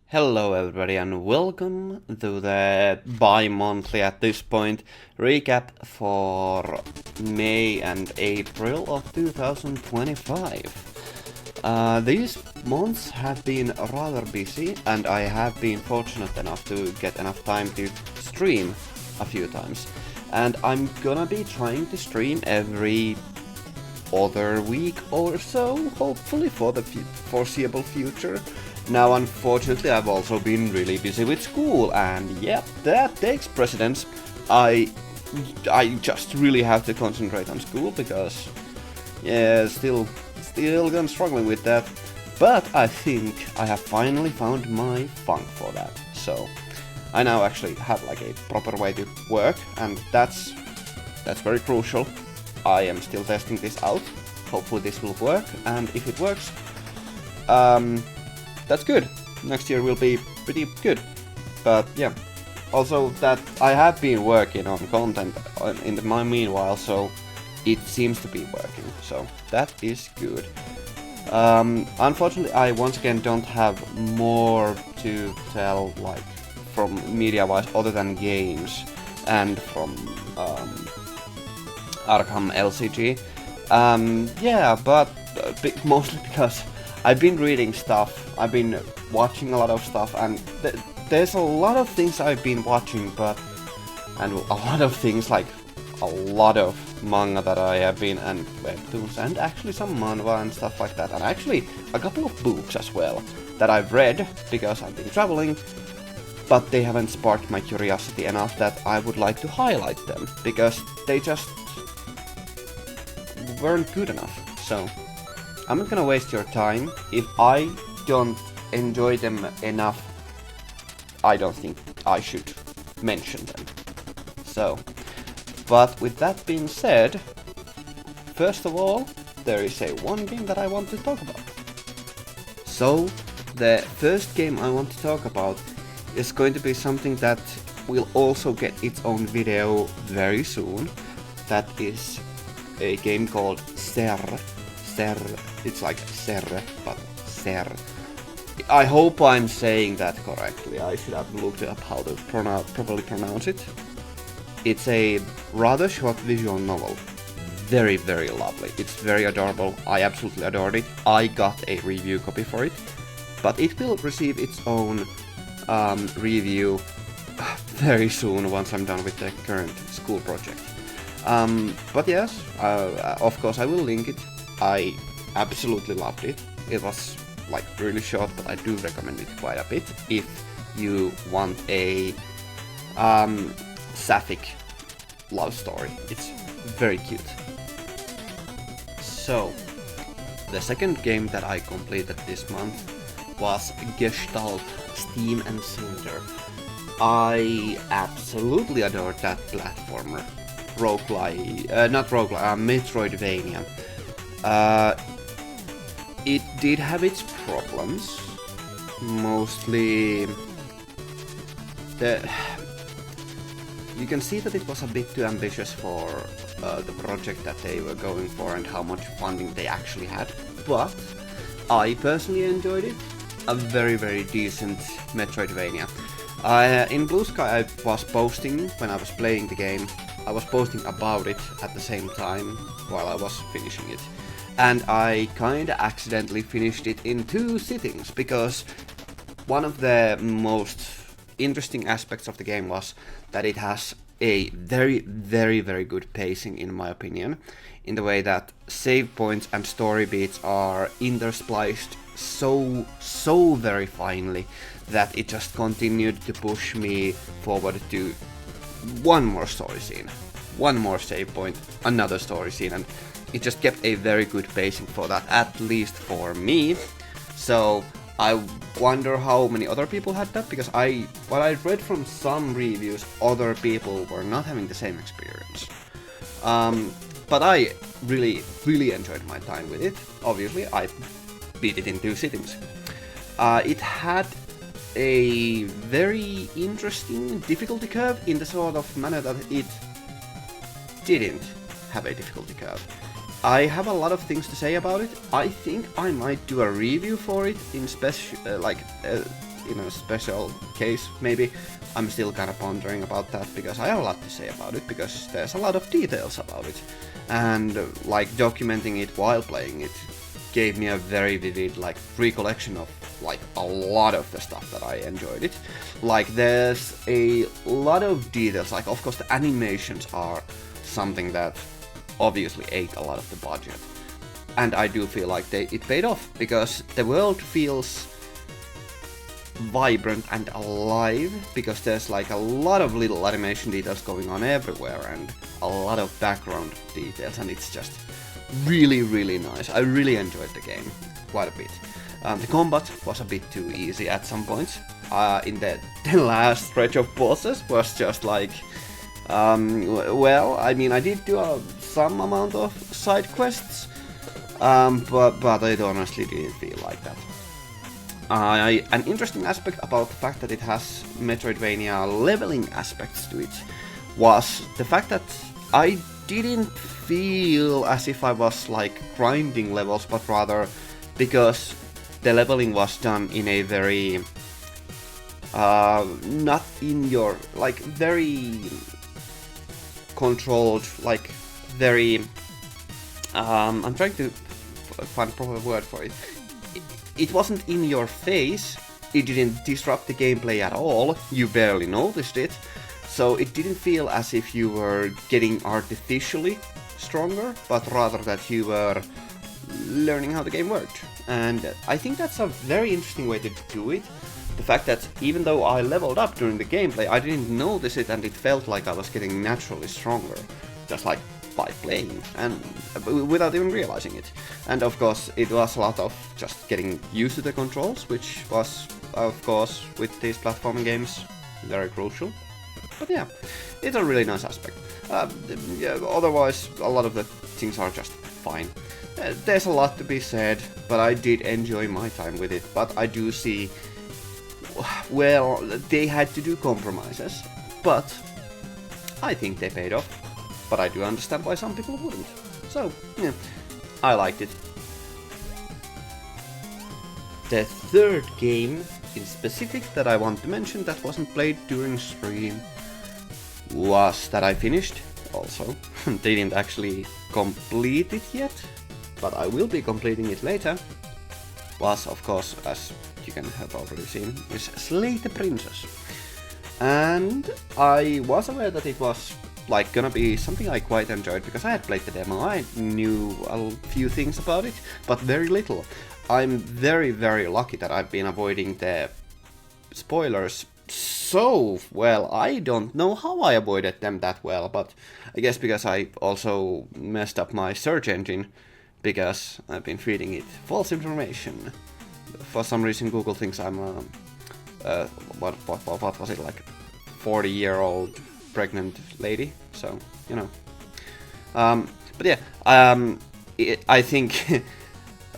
Hello everybody and welcome to the bi-monthly at this point recap for May and April of 2025. These months have been rather busy and I have been fortunate enough to get enough time to stream a few times. And I'm gonna be trying to stream every other week or so, hopefully for the foreseeable future. Now, unfortunately, I've also been really busy with school, and yep, that takes precedence. I just really have to concentrate on school because, yeah, still I'm struggling with that. But I think I have finally found my funk for that. So I now actually have like a proper way to work, and that's very crucial. I am still testing this out. Hopefully this will work, and if it works, that's good. Next year will be pretty good. But yeah, also that I have been working on content in the meanwhile, so it seems to be working. So that is good. Unfortunately, I once again don't have more to tell, like from media-wise, other than games and from Arkham LCG. Yeah, but mostly because I've been reading stuff, I've been watching a lot of stuff, and there's a lot of things I've been watching, and a lot of things, like a lot of manga that I have been, and webtoons, and actually some manhwa and stuff like that, and actually a couple of books as well that I've read because I've been traveling, but they haven't sparked my curiosity enough that I would like to highlight them, because they just weren't good enough. So I'm not gonna waste your time. If I don't enjoy them enough, I don't think I should mention them. So, but with that being said, first of all, there is one game that I want to talk about. So, the first game I want to talk about is going to be something that will also get its own video very soon. That is a game called Serre. It's like Serre, but Serre. I hope I'm saying that correctly. I should have looked up how to properly pronounce it. It's a rather short visual novel. Very, very lovely. It's very adorable. I absolutely adored it. I got a review copy for it, but it will receive its own review very soon once I'm done with the current school project. But yes, of course I will link it. I absolutely loved it. It was like really short, but I do recommend it quite a bit if you want a sapphic love story. It's very cute. So, the second game that I completed this month was Gestalt, Steam and Cinder. I absolutely adored that platformer. Metroidvania. It did have its problems. Mostly, you can see that it was a bit too ambitious for the project that they were going for and how much funding they actually had. But I personally enjoyed it. A very, very decent Metroidvania. In Blue Sky, I was posting when I was playing the game. I was posting about it at the same time while I was finishing it. And I kinda accidentally finished it in 2 sittings, because one of the most interesting aspects of the game was that it has a very, very, very good pacing, in my opinion, in the way that save points and story beats are interspliced so very finely that it just continued to push me forward to one more story scene, one more save point, another story scene, and it just kept a very good pacing for that, at least for me. So I wonder how many other people had that, because what I read from some reviews, other people were not having the same experience. But I really, really enjoyed my time with it. Obviously, I beat it in 2 sittings. It had a very interesting difficulty curve in the sort of manner that it didn't have a difficulty curve. I have a lot of things to say about it. I think I might do a review for it in in a special case, maybe. I'm still kind of pondering about that, because I have a lot to say about it, because there's a lot of details about it. And like documenting it while playing it gave me a very vivid like recollection of like a lot of the stuff that I enjoyed it. Like there's a lot of details, like of course the animations are something that obviously ate a lot of the budget. And I do feel like it paid off, because the world feels vibrant and alive, because there's like a lot of little animation details going on everywhere and a lot of background details, and it's just really, really nice. I really enjoyed the game quite a bit. The combat was a bit too easy at some points. In the last stretch of bosses was just like, well, I mean, I did do some amount of side quests, but I honestly didn't feel like that. An interesting aspect about the fact that it has Metroidvania leveling aspects to it was the fact that I didn't feel as if I was like grinding levels, but rather because the leveling was done in a very not in your like very controlled, like very I'm trying to find a proper word for it. It wasn't in your face, it didn't disrupt the gameplay at all, you barely noticed it, so it didn't feel as if you were getting artificially stronger, but rather that you were learning how the game worked. And I think that's a very interesting way to do it. The fact that even though I leveled up during the gameplay, I didn't notice it, and it felt like I was getting naturally stronger, just like by playing, and without even realizing it. And of course it was a lot of just getting used to the controls, which was of course with these platforming games very crucial. But yeah, it's a really nice aspect. Yeah, otherwise a lot of the things are just fine. There's a lot to be said, but I did enjoy my time with it. But I do see, well, they had to do compromises, but I think they paid off. But I do understand why some people wouldn't. So, yeah, I liked it. The third game in specific that I want to mention that wasn't played during stream was that I finished also. Didn't actually complete it yet, but I will be completing it later. Was, of course, as you can have already seen, is Slay the Princess. And I was aware that it was like gonna be something I quite enjoyed, because I had played the demo, I knew a few things about it, but very little. I'm very, very lucky that I've been avoiding the spoilers so well. I don't know how I avoided them that well, but I guess because I also messed up my search engine, because I've been feeding it false information. For some reason Google thinks I'm what was it, like 40-year-old pregnant lady, so, you know. But yeah, I think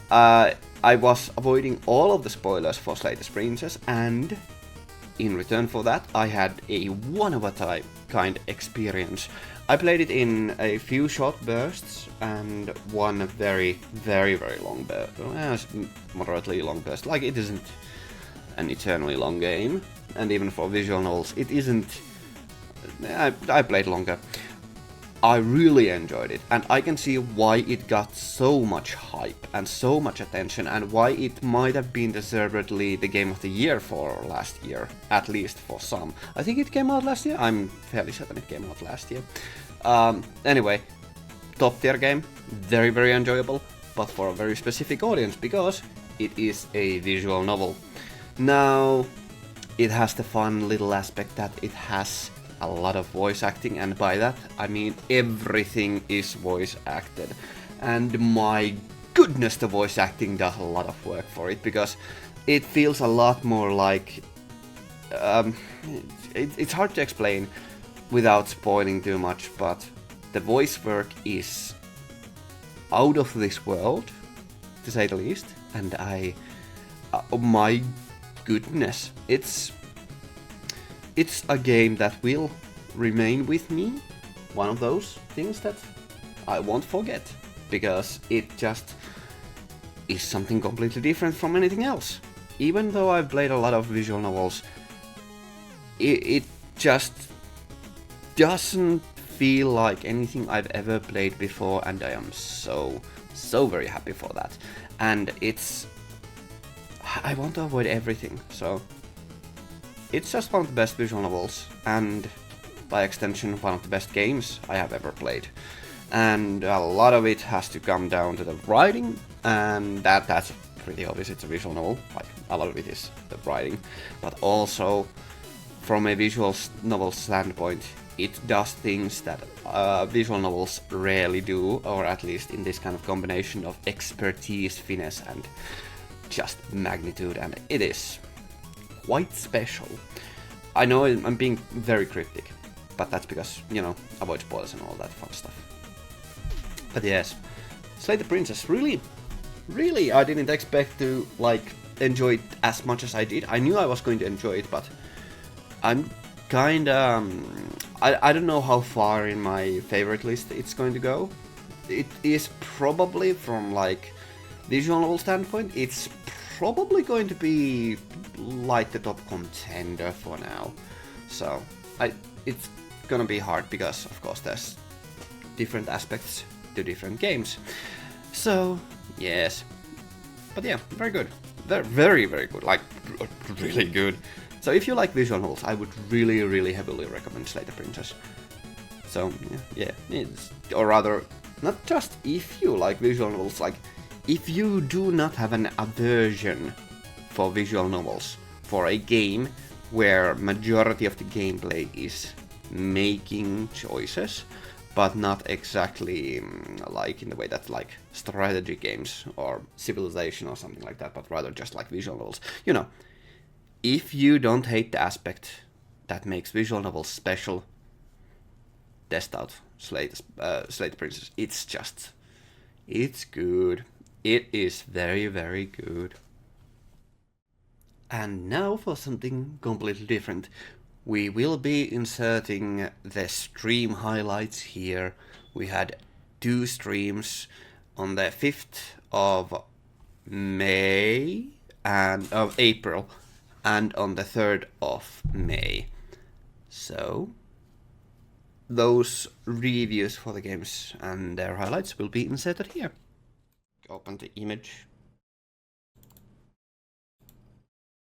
I was avoiding all of the spoilers for Slay the Princess, and in return for that I had a one-of-a-kind experience. I played it in a few short bursts and one very, very, very long burst, moderately long burst. Like, it isn't an eternally long game, and even for visual novels it isn't. I played longer. I really enjoyed it, and I can see why it got so much hype and so much attention, and why it might have been deservedly the game of the year for last year, at least for some. I think it came out last year? I'm fairly certain it came out last year. Anyway, top tier game, very, very enjoyable, but for a very specific audience, because it is a visual novel. Now, it has the fun little aspect that it has a lot of voice acting, and by that I mean everything is voice acted. And my goodness, the voice acting does a lot of work for it, because it feels a lot more like... it's hard to explain without spoiling too much, but the voice work is out of this world, to say the least, and my goodness, it's a game that will remain with me. One of those things that I won't forget, because it just is something completely different from anything else. even though I've played a lot of visual novels, it just doesn't feel like anything I've ever played before, and I am so very happy for that. And I want to avoid everything, so it's just one of the best visual novels, and by extension one of the best games I have ever played. And a lot of it has to come down to the writing, and that's pretty obvious. It's a visual novel, like a lot of it is the writing, but also from a visual novel standpoint, it does things that visual novels rarely do, or at least in this kind of combination of expertise, finesse, and just magnitude, and it is quite special. I know I'm being very cryptic, but that's because, you know, avoid spoilers and all that fun stuff. But yes, Slay the Princess, really I didn't expect to, like, enjoy it as much as I did. I knew I was going to enjoy it, but I'm kinda... I don't know how far in my favorite list it's going to go. It is probably, from, like, visual novel standpoint, it's probably going to be, like, the top contender for now. So, it's gonna be hard because, of course, there's different aspects to different games. So, yes. But yeah, very good. Very good. Like, really good. So if you like visual novels, I would really heavily recommend Slay the Princess. So, yeah, or rather, not just if you like visual novels, like, if you do not have an aversion for visual novels, for a game where majority of the gameplay is making choices, but not exactly like in the way that like strategy games or Civilization or something like that, but rather just like visual novels. You know, if you don't hate the aspect that makes visual novels special, test out Slay the Princess. It's good. It is very good. And now for something completely different. We will be inserting the stream highlights here. We had 2 streams on the 5th of May and of April, and on the 3rd of May. So those reviews for the games and their highlights will be inserted here. Open the image.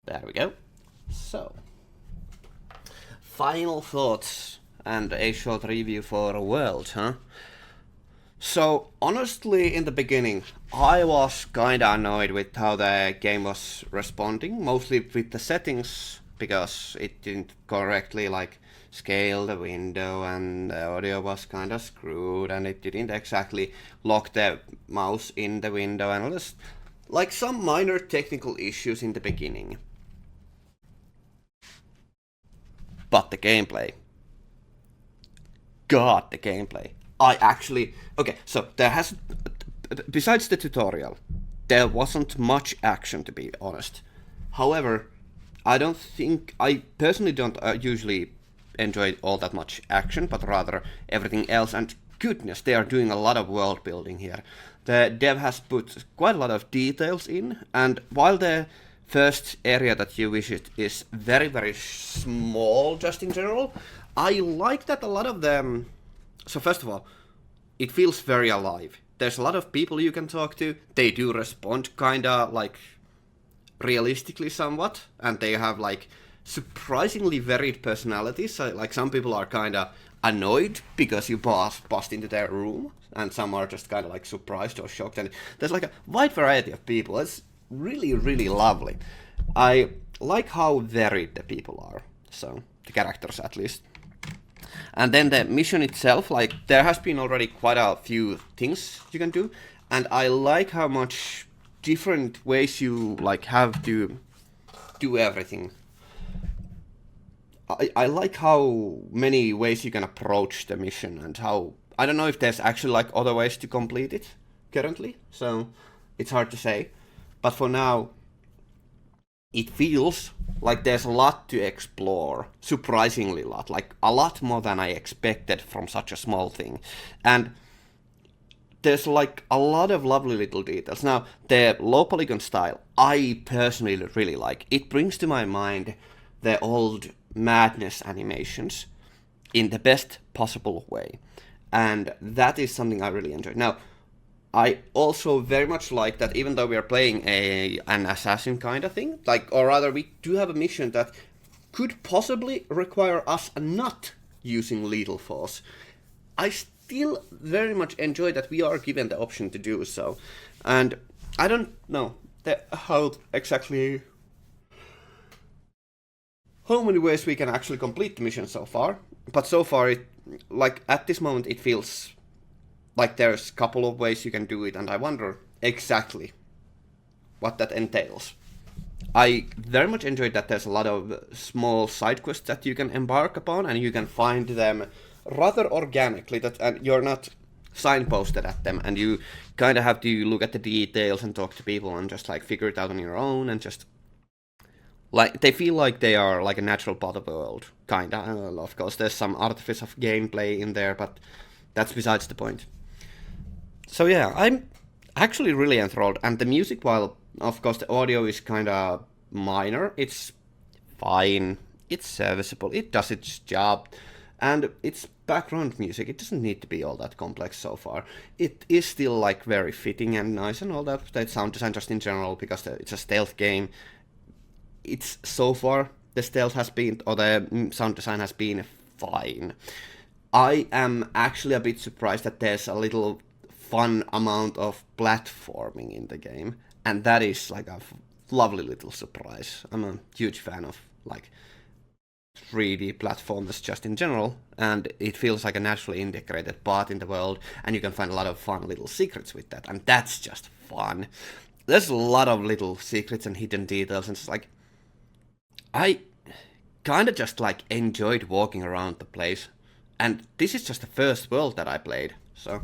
There we go. So, final thoughts and a short review for a World, huh? So, honestly, in the beginning, I was kinda annoyed with how the game was responding, mostly with the settings, because it didn't correctly, like, scale the window, and the audio was kinda screwed, and it didn't exactly lock the mouse in the window, and just, like, some minor technical issues in the beginning. But the gameplay. God, the gameplay. Okay, so there has... Besides the tutorial, there wasn't much action, to be honest. However, I personally don't usually enjoy all that much action, but rather everything else, and goodness, they are doing a lot of world building here. The dev has put quite a lot of details in, and while the first area that you visit is very small, just in general, I like that a lot of them... So first of all, it feels very alive. There's a lot of people you can talk to. They do respond kinda, like, realistically somewhat, and they have, like, surprisingly varied personalities. So, like, some people are kinda annoyed because you passed into their room, and some are just kinda, like, surprised or shocked, and there's, like, a wide variety of people. It's really lovely. I like how varied the people are, so, the characters at least. And then the mission itself, like, there has been already quite a few things you can do, and I like how much different ways you, like, have to do everything. I like how many ways you can approach the mission, and how... I don't know if there's actually, like, other ways to complete it currently, so it's hard to say. But for now, it feels like there's a lot to explore, surprisingly a lot, like a lot more than I expected from such a small thing. And there's like a lot of lovely little details. Now, the low polygon style, I personally really like. It brings to my mind the old Madness animations in the best possible way. And that is something I really enjoy. Now, I also very much like that even though we are playing an assassin kind of thing, like, or rather we do have a mission that could possibly require us not using lethal force, I still very much enjoy that we are given the option to do so. And I don't know how exactly how many ways we can actually complete the mission so far, but so far, like at this moment, it feels like there's a couple of ways you can do it, and I wonder exactly what that entails. I very much enjoyed that there's a lot of small side quests that you can embark upon, and you can find them rather organically, and you're not signposted at them, and you kind of have to look at the details and talk to people and just like figure it out on your own, and just like they feel like they are like a natural part of the world, kinda. Of course, there's some artifice of gameplay in there, but that's besides the point. So yeah, I'm actually really enthralled, and the music, while of course the audio is kinda minor, it's fine, it's serviceable, it does its job, and it's background music. It doesn't need to be all that complex so far. It is still like very fitting and nice and all that. That sound design just in general, because it's a stealth game. It's so far the stealth has been, or the sound design has been fine. I am actually a bit surprised that there's a little fun amount of platforming in the game, and that is like a lovely little surprise. I'm a huge fan of like 3D platformers just in general, and it feels like a naturally integrated part in the world, and you can find a lot of fun little secrets with that, and that's just fun. There's a lot of little secrets and hidden details, and it's like I kind of just like enjoyed walking around the place, and this is just the first world that I played, so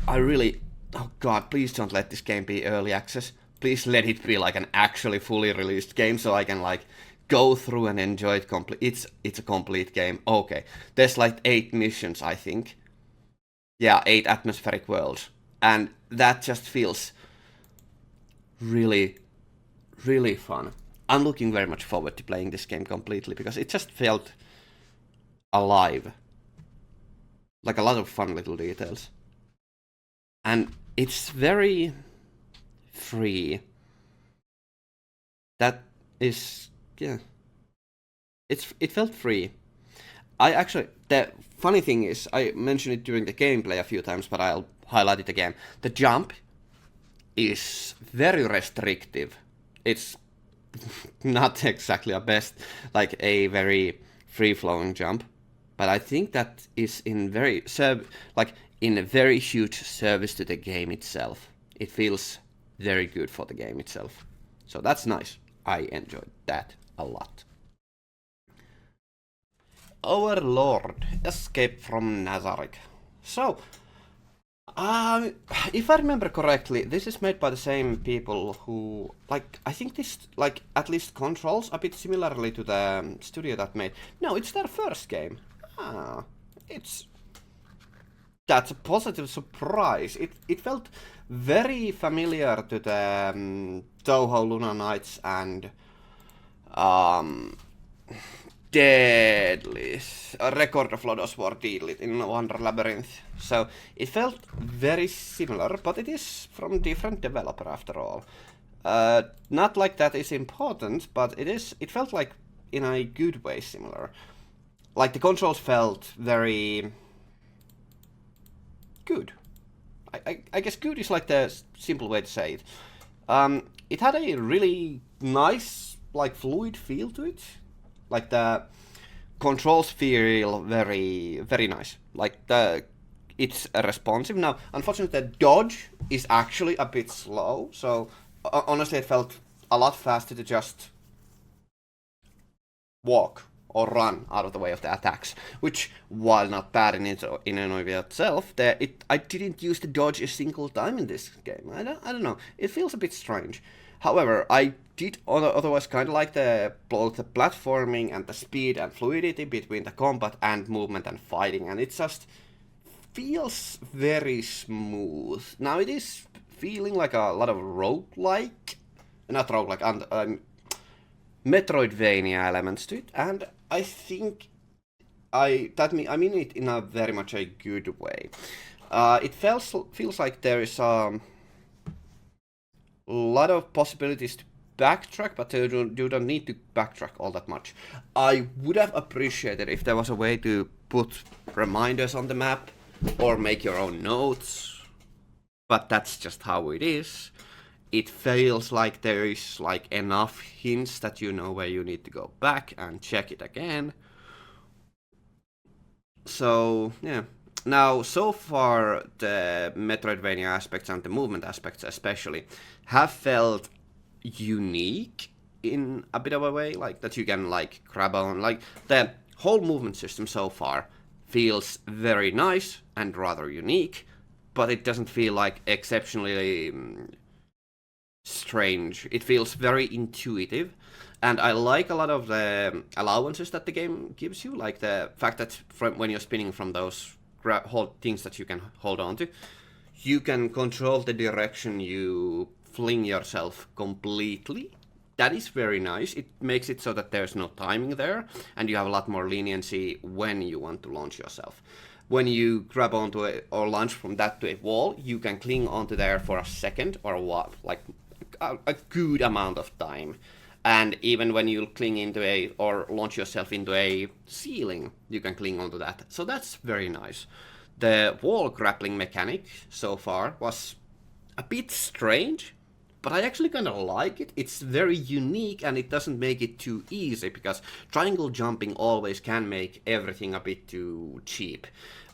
I really, oh god, please don't let this game be early access. Please let it be like an actually fully released game so I can like go through and enjoy it complete. It's a complete game. Okay, there's like 8 missions, I think. Yeah, 8 atmospheric worlds, and that just feels really, really fun. I'm looking very much forward to playing this game completely, because it just felt alive. Like a lot of fun little details. And it's very free. That is, yeah. It felt free. The funny thing is, I mentioned it during the gameplay a few times, but I'll highlight it again. The jump is very restrictive. It's not exactly a very free-flowing jump, but I think that is in a very huge service to the game itself. It feels very good for the game itself. So that's nice. I enjoyed that a lot. Overlord Escape from Nazarick. So, if I remember correctly, this is made by the same people who, like, I think this, like, at least controls a bit similarly to the studio that made. No, it's their first game. That's a positive surprise. It felt very familiar to the Touhou Luna Nights and Deadly Record of Lodos War Deadly in Wonder Labyrinth. So it felt very similar, but it is from different developer after all. Not like that is important, but it felt like in a good way similar. Like the controls felt very good. I guess good is like the simple way to say it. It had a really nice, like, fluid feel to it. Like the controls feel very, very nice. Like it's responsive. Now, unfortunately, the dodge is actually a bit slow. So honestly, it felt a lot faster to just walk or run out of the way of the attacks, which, while not bad in and of itself, I didn't use the dodge a single time in this game. I don't know. It feels a bit strange. However, I did otherwise kind of like both the platforming and the speed and fluidity between the combat and movement and fighting, and it just feels very smooth. Now it is feeling like a lot of roguelike, not roguelike, and Metroidvania elements to it, and I think I mean it in a very much a good way. It feels like there is a lot of possibilities to backtrack, but you don't need to backtrack all that much. I would have appreciated if there was a way to put reminders on the map or make your own notes, but that's just how it is. It feels like there is like enough hints that you know where you need to go back and check it again. So yeah. Now, so far, the Metroidvania aspects and the movement aspects especially have felt unique in a bit of a way, like that you can like grab on. Like the whole movement system so far feels very nice and rather unique, but it doesn't feel like exceptionally strange. It feels very intuitive, and I like a lot of the allowances that the game gives you, like the fact that when you're spinning from those hold things that you can hold on to, you can control the direction you fling yourself completely. That is very nice. It makes it so that there's no timing there, and you have a lot more leniency when you want to launch yourself. When you grab onto it or launch from that to a wall, you can cling onto there for a second or what, like a good amount of time. And even when you cling into a, or launch yourself into a ceiling, you can cling onto that. So that's very nice. The wall grappling mechanic so far was a bit strange, but I actually kind of like it. It's very unique and it doesn't make it too easy, because triangle jumping always can make everything a bit too cheap.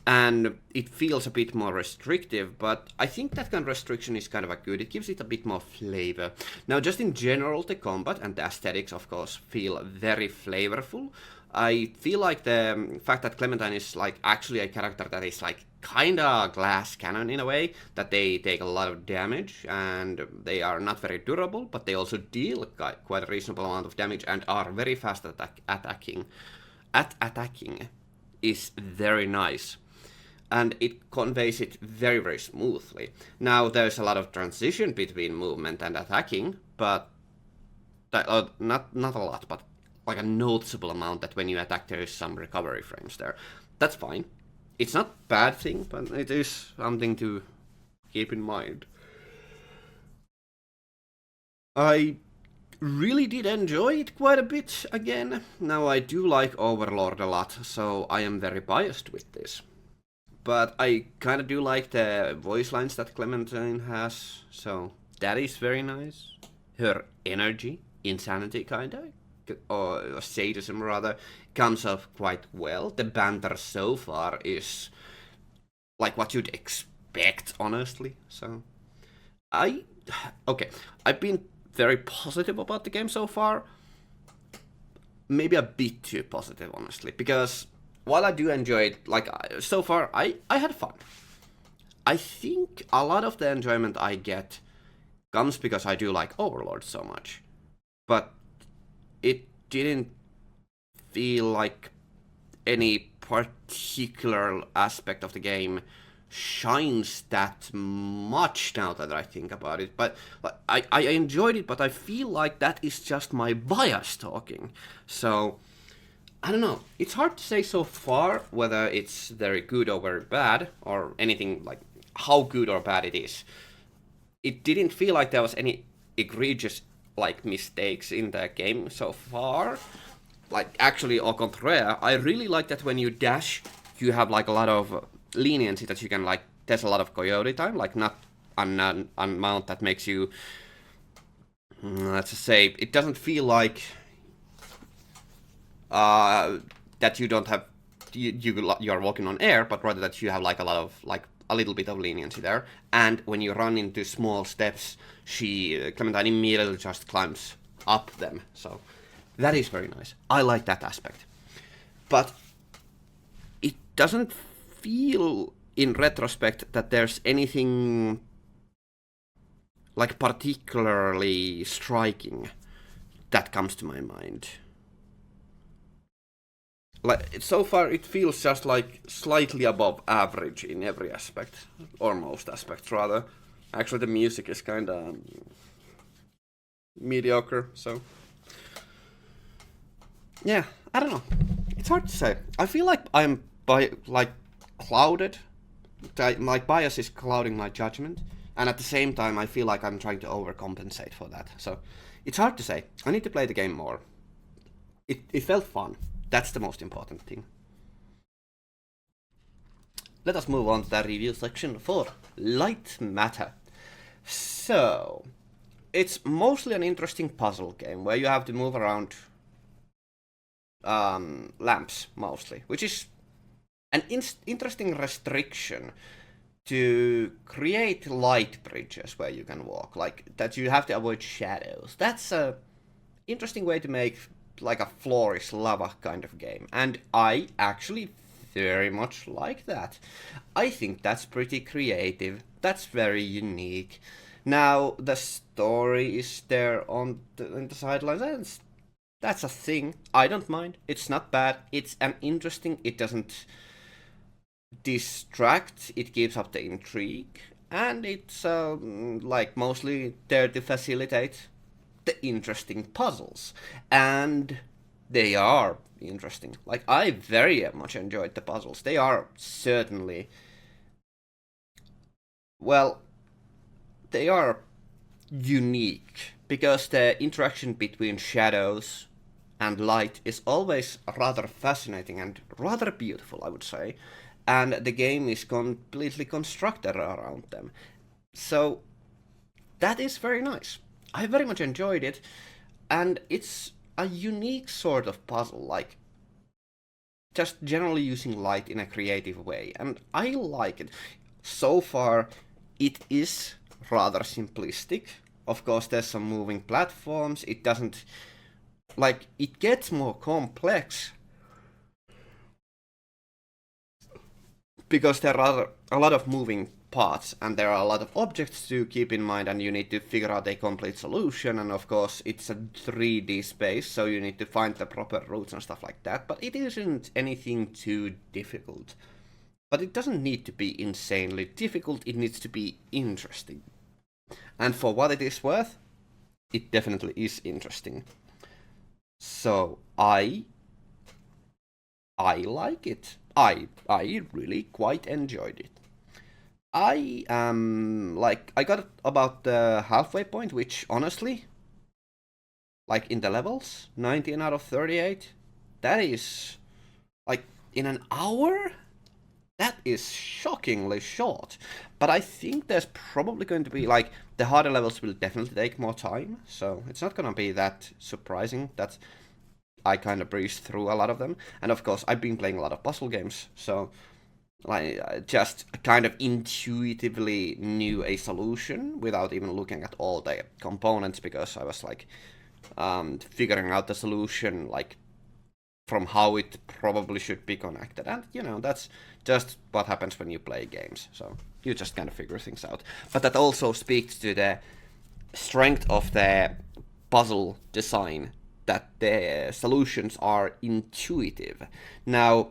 And it feels a bit more restrictive, but I think that kind of restriction is kind of a good. It gives it a bit more flavor. Now, just in general, the combat and the aesthetics, of course, feel very flavorful. I feel like the fact that Clementine is like actually a character that is like kinda glass cannon in a way, that they take a lot of damage and they are not very durable, but they also deal quite a reasonable amount of damage and are very fast at attacking. Attacking is very nice. And it conveys it very, very smoothly. Now, there's a lot of transition between movement and attacking, but not a lot, but like a noticeable amount that when you attack, there is some recovery frames there. That's fine. It's not a bad thing, but it is something to keep in mind. I really did enjoy it quite a bit again. Now, I do like Overlord a lot, so I am very biased with this. But I kind of do like the voice lines that Clementine has, so that is very nice. Her energy, insanity kind of, or sadism rather, comes off quite well. The banter so far is like what you'd expect, honestly. So, okay, I've been very positive about the game so far. Maybe a bit too positive, honestly, because while I do enjoy it, like, so far, I had fun. I think a lot of the enjoyment I get comes because I do like Overlord so much. But it didn't feel like any particular aspect of the game shines that much now that I think about it. But I enjoyed it, but I feel like that is just my bias talking. So I don't know. It's hard to say so far whether it's very good or very bad, or anything like how good or bad it is. It didn't feel like there was any egregious like mistakes in the game so far. Like, actually, au contraire, I really like that when you dash, you have like a lot of leniency that you can like. There's a lot of coyote time, like not unmount that makes you. Let's just say it doesn't feel like. That you don't have you are walking on air, but rather that you have like a lot of like a little bit of leniency there. And when you run into small steps, Clementine immediately just climbs up them. So that is very nice. I like that aspect, but it doesn't feel in retrospect that there's anything like particularly striking that comes to my mind. like so far it feels just like slightly above average in every aspect, or most aspects rather. Actually, the music is kind of mediocre, so yeah, I don't know. It's hard to say. I feel like I'm clouded. My bias is clouding my judgment, and at the same time, I feel like I'm trying to overcompensate for that. So it's hard to say. I need to play the game more. It felt fun. That's the most important thing. Let us move on to the review section for Lightmatter. So, it's mostly an interesting puzzle game where you have to move around lamps mostly, which is an interesting restriction to create light bridges where you can walk, like that you have to avoid shadows. That's a interesting way to make like a floor is lava kind of game, and I actually very much like that. I think that's pretty creative. That's very unique. Now the story is there on in the sidelines, and that's a thing. I don't mind. It's not bad. It's an interesting. It doesn't distract. It keeps up the intrigue, and it's like mostly there to facilitate the interesting puzzles, and they are interesting. Like, I very much enjoyed the puzzles. They are certainly, well, they are unique because the interaction between shadows and light is always rather fascinating and rather beautiful, I would say, and the game is completely constructed around them. So that is very nice. I very much enjoyed it, and it's a unique sort of puzzle, like just generally using light in a creative way, and I like it. So far, it is rather simplistic. Of course, there's some moving platforms. It doesn't, like, it gets more complex because there are a lot of moving parts, and there are a lot of objects to keep in mind, and you need to figure out a complete solution, and of course it's a 3D space, so you need to find the proper routes and stuff like that, but it isn't anything too difficult. But it doesn't need to be insanely difficult, it needs to be interesting. And for what it is worth, it definitely is interesting. So I like it. I really quite enjoyed it. I got about the halfway point, which honestly, like in the levels, 19 out of 38, that is, like, in an hour? That is shockingly short. But I think there's probably going to be, like, the harder levels will definitely take more time, so it's not gonna be that surprising that I kind of breezed through a lot of them. And of course, I've been playing a lot of puzzle games, so like just kind of intuitively knew a solution without even looking at all the components, because I was like figuring out the solution like from how it probably should be connected, and you know, that's just what happens when you play games, so you just kind of figure things out. But that also speaks to the strength of the puzzle design, that the solutions are intuitive. Now,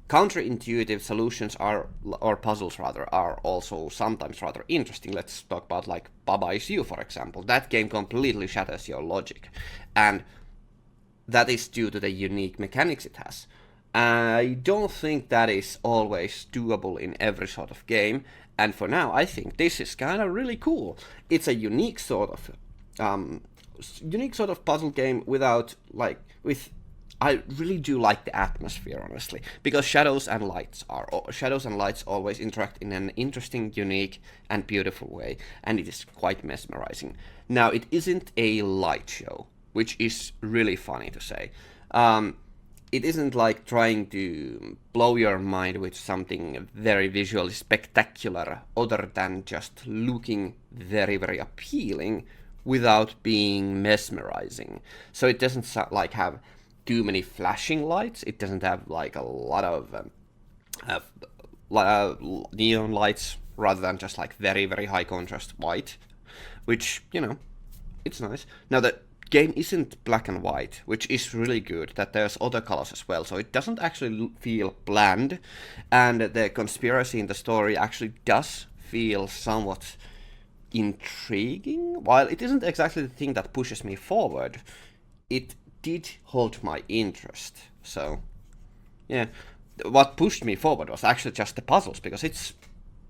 counterintuitive solutions are, or puzzles rather, are also sometimes rather interesting. Let's talk about like Baba Is You, for example. That game completely shatters your logic, and that is due to the unique mechanics it has. I don't think that is always doable in every sort of game, and for now I think this is kind of really cool. It's a unique sort of puzzle game without like with. I really do like the atmosphere, honestly, because shadows and lights always interact in an interesting, unique, and beautiful way, and it is quite mesmerizing. Now, it isn't a light show, which is really funny to say. It isn't like trying to blow your mind with something very visually spectacular, other than just looking very, very appealing without being mesmerizing. So it doesn't like have too many flashing lights. It doesn't have like a lot of neon lights, rather than just like very, very high contrast white, which, you know, it's nice. Now, the game isn't black and white, which is really good, that there's other colors as well, so it doesn't actually feel bland, and the conspiracy in the story actually does feel somewhat intriguing. While it isn't exactly the thing that pushes me forward, it did hold my interest. So, yeah, what pushed me forward was actually just the puzzles, because it's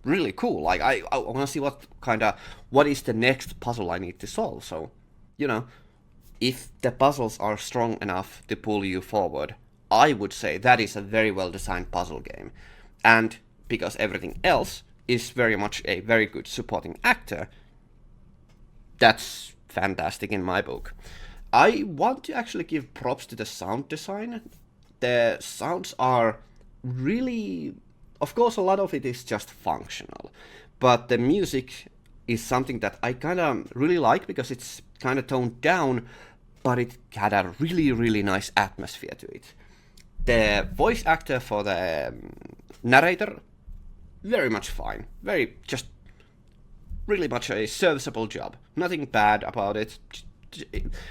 really cool. Like, I want to see what is the next puzzle I need to solve. So, you know, if the puzzles are strong enough to pull you forward, I would say that is a very well designed puzzle game. And because everything else is very much a very good supporting actor, that's fantastic in my book. I want to actually give props to the sound design. The sounds are really, of course, a lot of it is just functional, but the music is something that I kind of really like because it's kind of toned down, but it had a really, really nice atmosphere to it. The voice actor for the narrator, very much fine. Very, just really much a serviceable job. Nothing bad about it.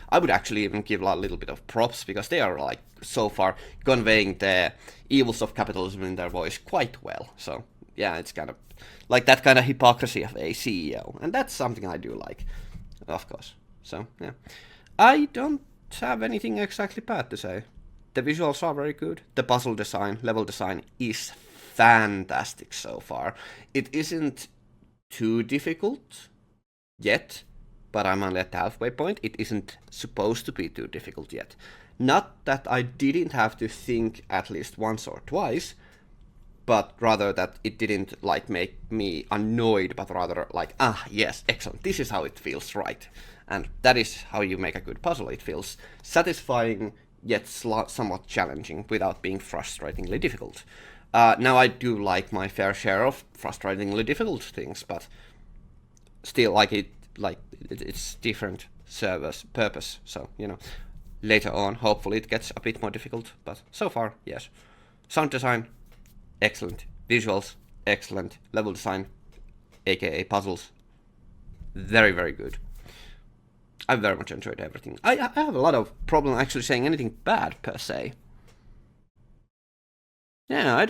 I would actually even give a little bit of props, because they are, like, so far conveying the evils of capitalism in their voice quite well. So, yeah, it's kind of like that kind of hypocrisy of a CEO. And that's something I do like, of course. So, yeah. I don't have anything exactly bad to say. The visuals are very good. The puzzle design, level design is fantastic so far. It isn't too difficult yet, but I'm only at the halfway point. It isn't supposed to be too difficult yet. Not that I didn't have to think at least once or twice, but rather that it didn't, like, make me annoyed, but rather like, yes, excellent, this is how it feels right. And that is how you make a good puzzle. It feels satisfying, yet somewhat challenging, without being frustratingly difficult. Now, I do like my fair share of frustratingly difficult things, but still, it's different purpose. So, later on, hopefully it gets a bit more difficult, but so far, yes. Sound design, excellent. Visuals, excellent. Level design, aka puzzles, very, very good. I very much enjoyed everything. I have a lot of problem actually saying anything bad, per se. Yeah, I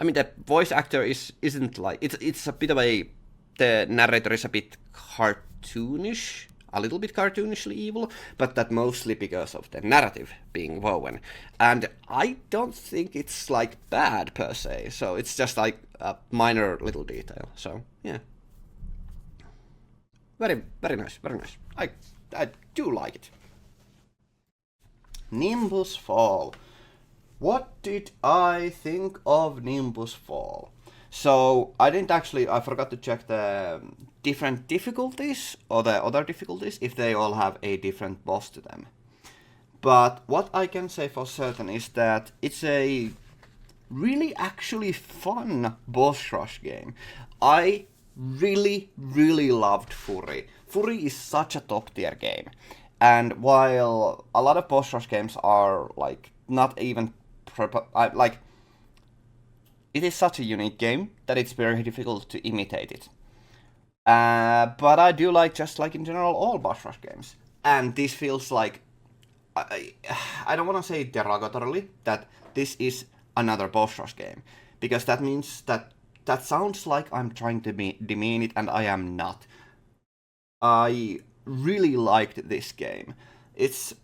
mean, the voice actor isn't like, it's a bit of the narrator is a bit cartoonish, a little bit cartoonishly evil, but that mostly because of the narrative being woven. And I don't think it's, like, bad per se, so it's just like a minor little detail. So, yeah. Very, very nice, very nice. I do like it. Nimbusfall. What did I think of Nimbusfall? So, I forgot to check the different difficulties, or the other difficulties, if they all have a different boss to them. But what I can say for certain is that it's a really actually fun boss rush game. I really, really loved Fury. Fury is such a top tier game. And while a lot of boss rush games are, like, not even it is such a unique game that it's very difficult to imitate it. But I do like, just like in general, all boss rush games. And this feels like, I don't want to say derogatorily that this is another boss rush game, because that means that sounds like I'm trying to demean it, and I am not. I really liked this game. It's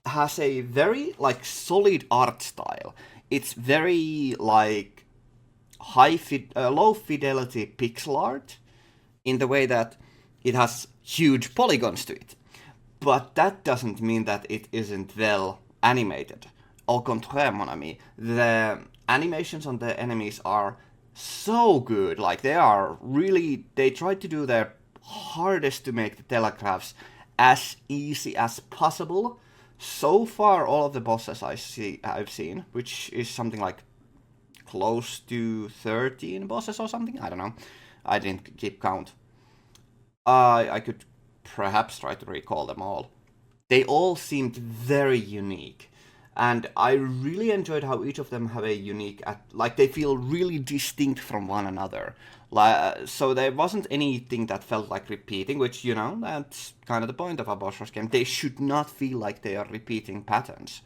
has a very, like, solid art style. It's very, like, low fidelity pixel art, in the way that it has huge polygons to it. But that doesn't mean that it isn't well animated. Au contraire, mon ami. The animations on the enemies are so good. Like, they try to do their hardest to make the telegraphs as easy as possible. So far, all of the bosses I've seen, which is something like close to 13 bosses or something, I don't know. I didn't keep count. I could perhaps try to recall them all. They all seemed very unique. And I really enjoyed how each of them have a unique, like they feel really distinct from one another. So there wasn't anything that felt like repeating, which, you know, that's kind of the point of a boss rush game. They should not feel like they are repeating patterns.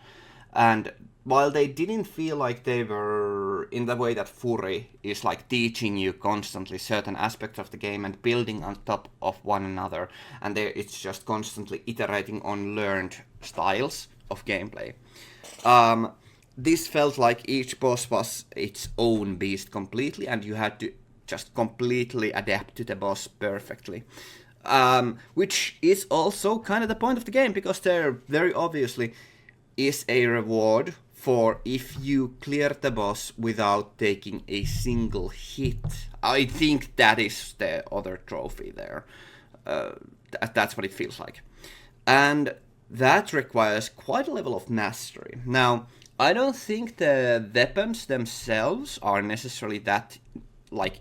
And while they didn't feel like they were in the way that Fury is like teaching you constantly certain aspects of the game and building on top of one another, and it's just constantly iterating on learned styles of gameplay. This felt like each boss was its own beast completely, and you had to just completely adapt to the boss perfectly. Which is also kind of the point of the game, because there very obviously is a reward for if you clear the boss without taking a single hit. I think that is the other trophy there. That's what it feels like. And that requires quite a level of mastery. Now, I don't think the weapons themselves are necessarily that, like,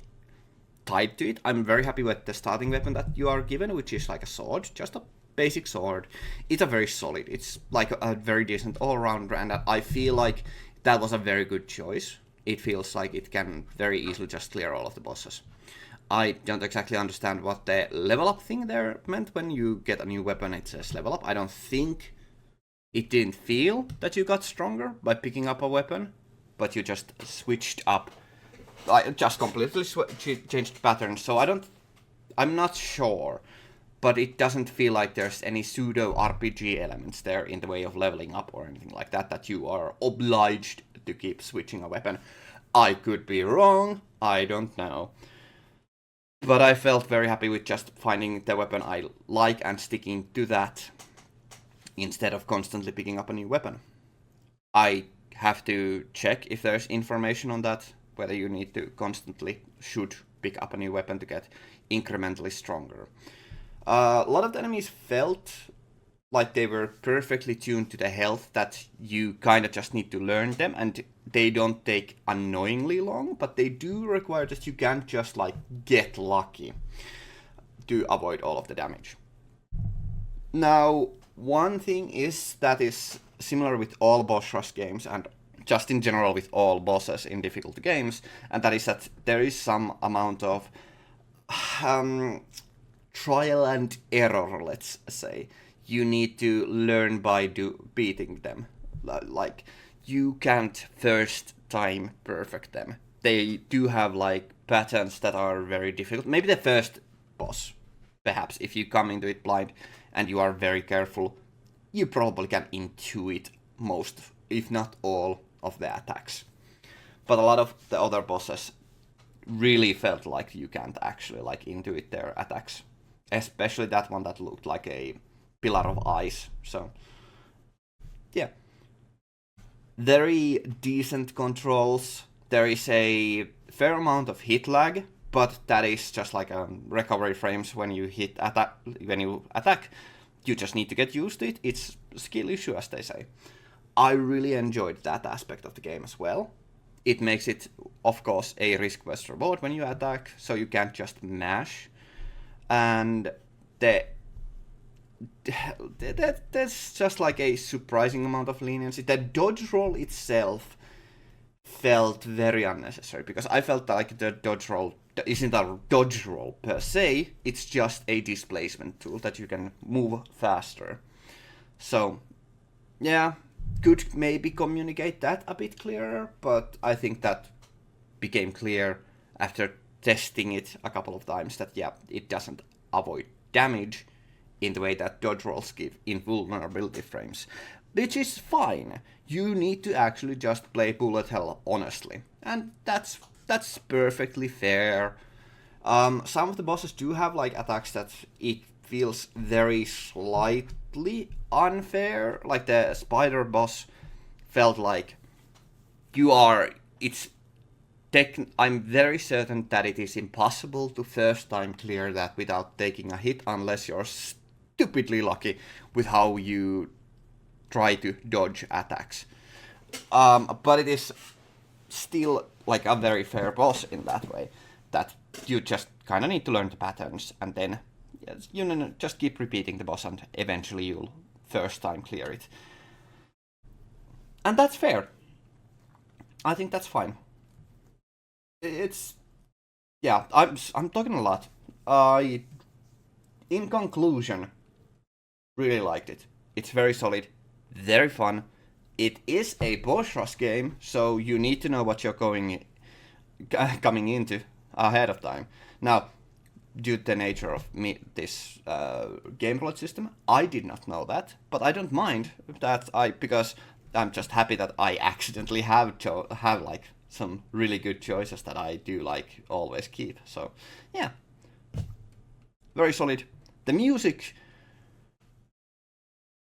tied to it. I'm very happy with the starting weapon that you are given, which is like a sword, just a basic sword. It's a very solid, it's like a very decent all-rounder, and I feel like that was a very good choice. It feels like it can very easily just clear all of the bosses. I don't exactly understand what the level up thing there meant when you get a new weapon. It says level up. I don't think it didn't feel that you got stronger by picking up a weapon, but you just switched up. I just completely changed patterns, so I'm not sure, but it doesn't feel like there's any pseudo RPG elements there in the way of leveling up or anything like that, that you are obliged to keep switching a weapon. I could be wrong, I don't know. But I felt very happy with just finding the weapon I like and sticking to that, instead of constantly picking up a new weapon. I have to check if there's information on that, whether you need to should pick up a new weapon to get incrementally stronger. A lot of the enemies felt like they were perfectly tuned to the health, that you kind of just need to learn them, and they don't take annoyingly long, but they do require that you can't just like get lucky to avoid all of the damage. Now, one thing is that is similar with all boss rush games, and just in general with all bosses in difficult games, and that is that there is some amount of trial and error, let's say. You need to learn by beating them. Like, you can't first time perfect them. They do have like patterns that are very difficult. Maybe the first boss, perhaps, if you come into it blind and you are very careful, you probably can intuit most, if not all, of the attacks. But a lot of the other bosses really felt like you can't actually like intuit their attacks. Especially that one that looked like a pillar of ice. So, yeah. Very decent controls. There is a fair amount of hit lag, but that is just like recovery frames when you attack. You just need to get used to it. It's a skill issue, as they say. I really enjoyed that aspect of the game as well. It makes it, of course, a risk versus reward when you attack, so you can't just mash. And there's just like a surprising amount of leniency. The dodge roll itself felt very unnecessary, because I felt like the dodge roll isn't a dodge roll per se, it's just a displacement tool that you can move faster. So, yeah, could maybe communicate that a bit clearer, but I think that became clear after testing it a couple of times, that yeah, it doesn't avoid damage in the way that dodge rolls give invulnerability frames, which is fine. You need to actually just play bullet hell honestly, and that's perfectly fair. Some of the bosses do have like attacks that it feels very slightly unfair. Like the spider boss felt like I'm very certain that it is impossible to first time clear that without taking a hit, unless you're stupidly lucky with how you try to dodge attacks. But it is still like a very fair boss in that way, that you just kind of need to learn the patterns, and then just keep repeating the boss, and eventually you'll first time clear it. And that's fair. I think that's fine. It's yeah. I'm talking a lot. I, in conclusion, really liked it. It's very solid, very fun. It is a boss rush game, so you need to know what you're coming into ahead of time. Now, due to the nature of this gameplay system, I did not know that, but I don't mind that because I'm just happy that I accidentally have like some really good choices that I do like always keep. So yeah, very solid. The music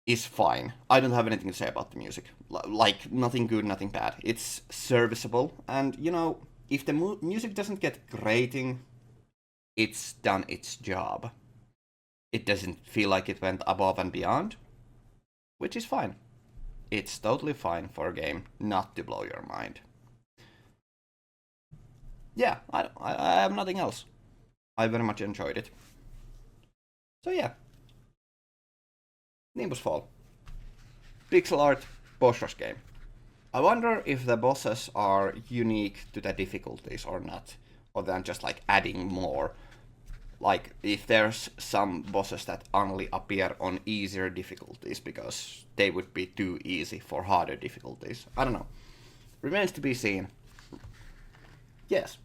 is fine. I don't have anything to say about the music. Like nothing good, nothing bad. It's serviceable, and you know, if the music doesn't get grating, it's done its job. It doesn't feel like it went above and beyond, which is fine. It's totally fine for a game not to blow your mind. Yeah, I have nothing else. I very much enjoyed it. So yeah, Nimbusfall. Pixel art boss rush game. I wonder if the bosses are unique to the difficulties or not, or then just like adding more. Like if there's some bosses that only appear on easier difficulties because they would be too easy for harder difficulties. I don't know. Remains to be seen. Yes.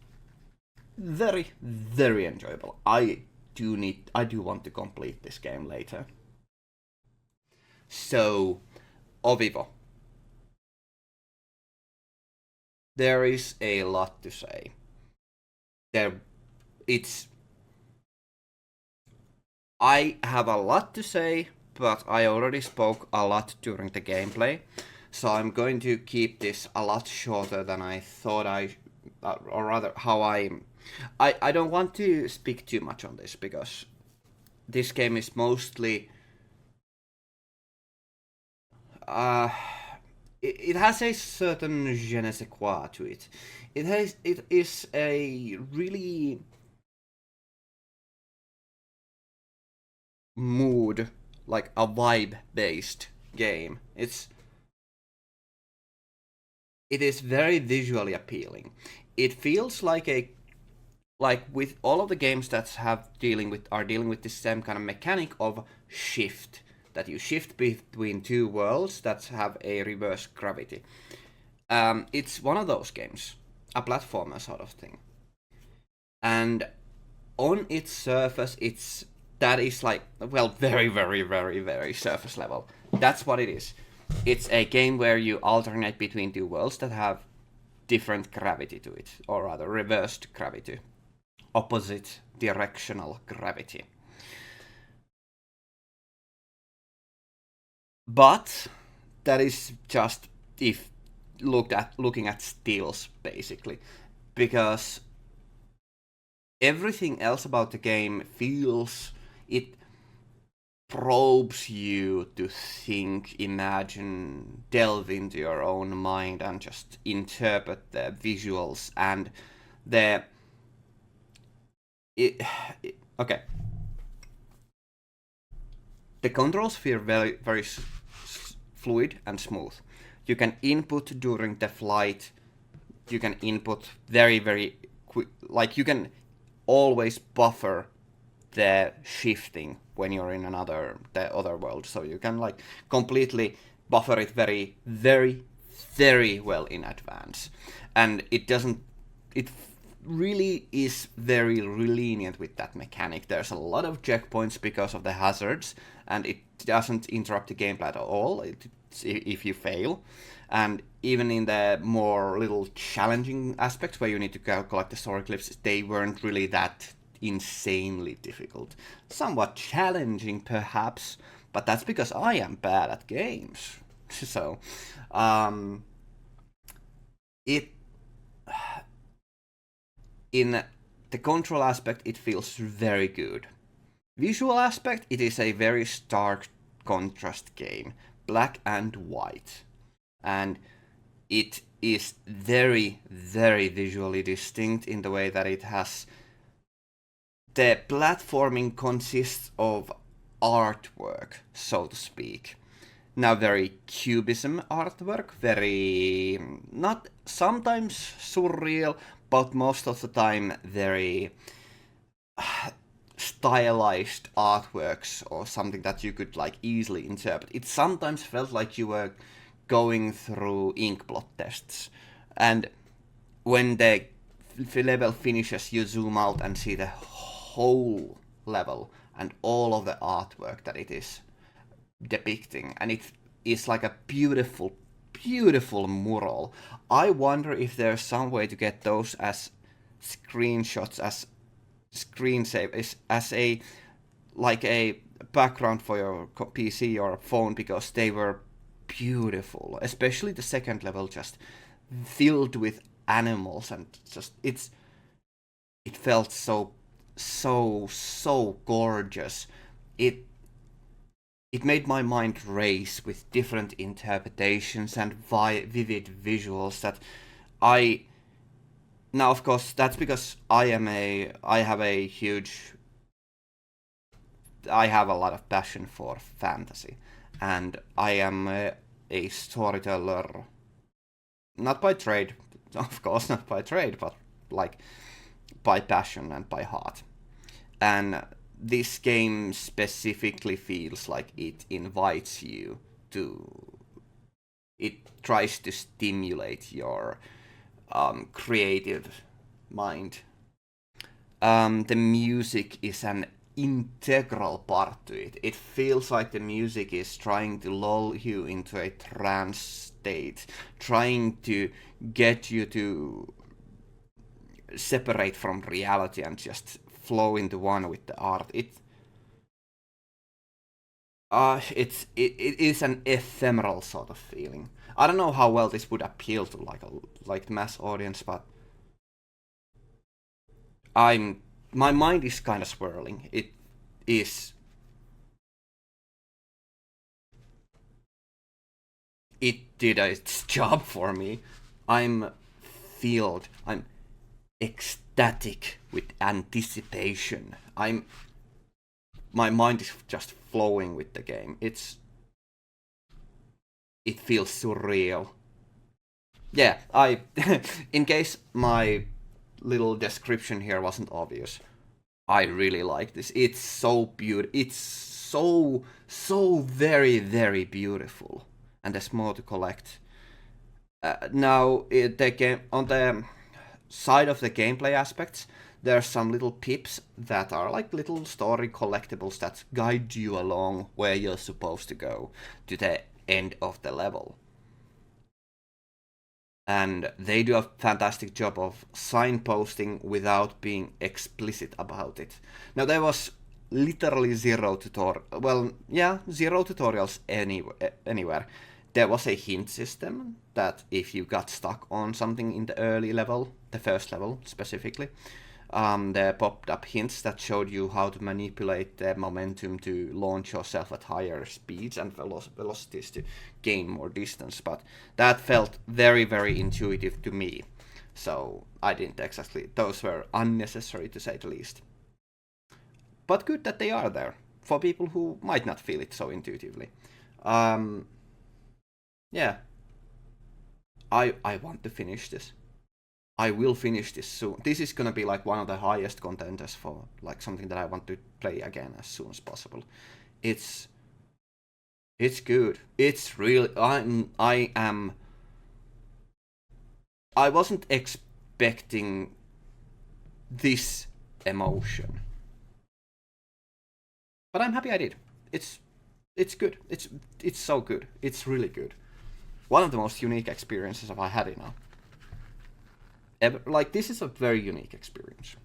Very, very enjoyable. I do want to complete this game later. So, OVIVO. There is a lot to say. It's I have a lot to say, but I already spoke a lot during the gameplay, so I'm going to keep this a lot shorter than I thought or rather, how I don't want to speak too much on this, because this game is mostly... it has a certain je ne sais quoi to it. It is a really mood, like a vibe based game. It is very visually appealing. It feels like with all of the games that are dealing with the same kind of mechanic of shift, that you shift between two worlds that have a reverse gravity. It's one of those games, a platformer sort of thing, and on its surface, that is like, well, very, very, very, very surface level. That's what it is. It's a game where you alternate between two worlds that have different gravity to it, or rather reversed gravity, opposite directional gravity. But that is just if looking at stills, basically, because everything else about the game feels, it probes you to think, imagine, delve into your own mind and just interpret the visuals and the okay. The controls feel very, very fluid and smooth. You can input during the flight. You can input very, very quick. Like you can always buffer the shifting when you're in the other world. So you can like completely buffer it very, very, very well in advance. And it really is very lenient with that mechanic. There's a lot of checkpoints because of the hazards, and it doesn't interrupt the gameplay at all if you fail. And even in the more little challenging aspects where you need to collect the story clips, they weren't really that insanely difficult. Somewhat challenging perhaps, but that's because I am bad at games. So, it in the control aspect, it feels very good. Visual aspect, it is a very stark contrast game, black and white, and it is very, very visually distinct in the way that it has... The platforming consists of artwork, so to speak, now very cubism artwork, very not sometimes surreal, but most of the time very stylized artworks or something that you could like easily interpret. It sometimes felt like you were going through inkblot tests, and when the level finishes, you zoom out and see the whole level and all of the artwork that it is depicting, and it is like a beautiful, beautiful mural. I wonder if there's some way to get those as screenshots, as screensaver, as a like a background for your PC or phone, because they were beautiful, especially the second level, just filled with animals, and just it felt so gorgeous. It made my mind race with different interpretations and vivid visuals that I now, of course, that's because I have a lot of passion for fantasy, and I am a storyteller, not by trade, of course, not by trade, but like by passion and by heart. And this game specifically feels like it invites you to. It tries to stimulate your creative mind. The music is an integral part to it. It feels like the music is trying to lull you into a trance state, trying to get you to separate from reality and just flow into one with the art. It is an ephemeral sort of feeling. I don't know how well this would appeal to like the mass audience, but my mind is kind of swirling. It is. It did its job for me. I'm ecstatic with anticipation. My mind is just flowing with the game. It feels surreal. Yeah, in case my little description here wasn't obvious, I really like this. It's so beautiful. It's so very, very beautiful, and there's more to collect. Now, the game on the side of the gameplay aspects, there are some little pips that are like little story collectibles that guide you along where you're supposed to go to the end of the level. And they do a fantastic job of signposting without being explicit about it. Now, there was literally zero tutorials anywhere. There was a hint system that if you got stuck on something in the early level, the first level specifically, there popped up hints that showed you how to manipulate the momentum to launch yourself at higher speeds and velocities to gain more distance, but that felt very, very intuitive to me, so I didn't exactly. Those were unnecessary, to say the least. But good that they are there, for people who might not feel it so intuitively. Yeah. I want to finish this. I will finish this soon. This is gonna be like one of the highest contenders for like something that I want to play again as soon as possible. It's good. It's really I wasn't expecting this emotion, but I'm happy I did. It's good. It's so good. It's really good. One of the most unique experiences I've had in now. Like, this is a very unique experience.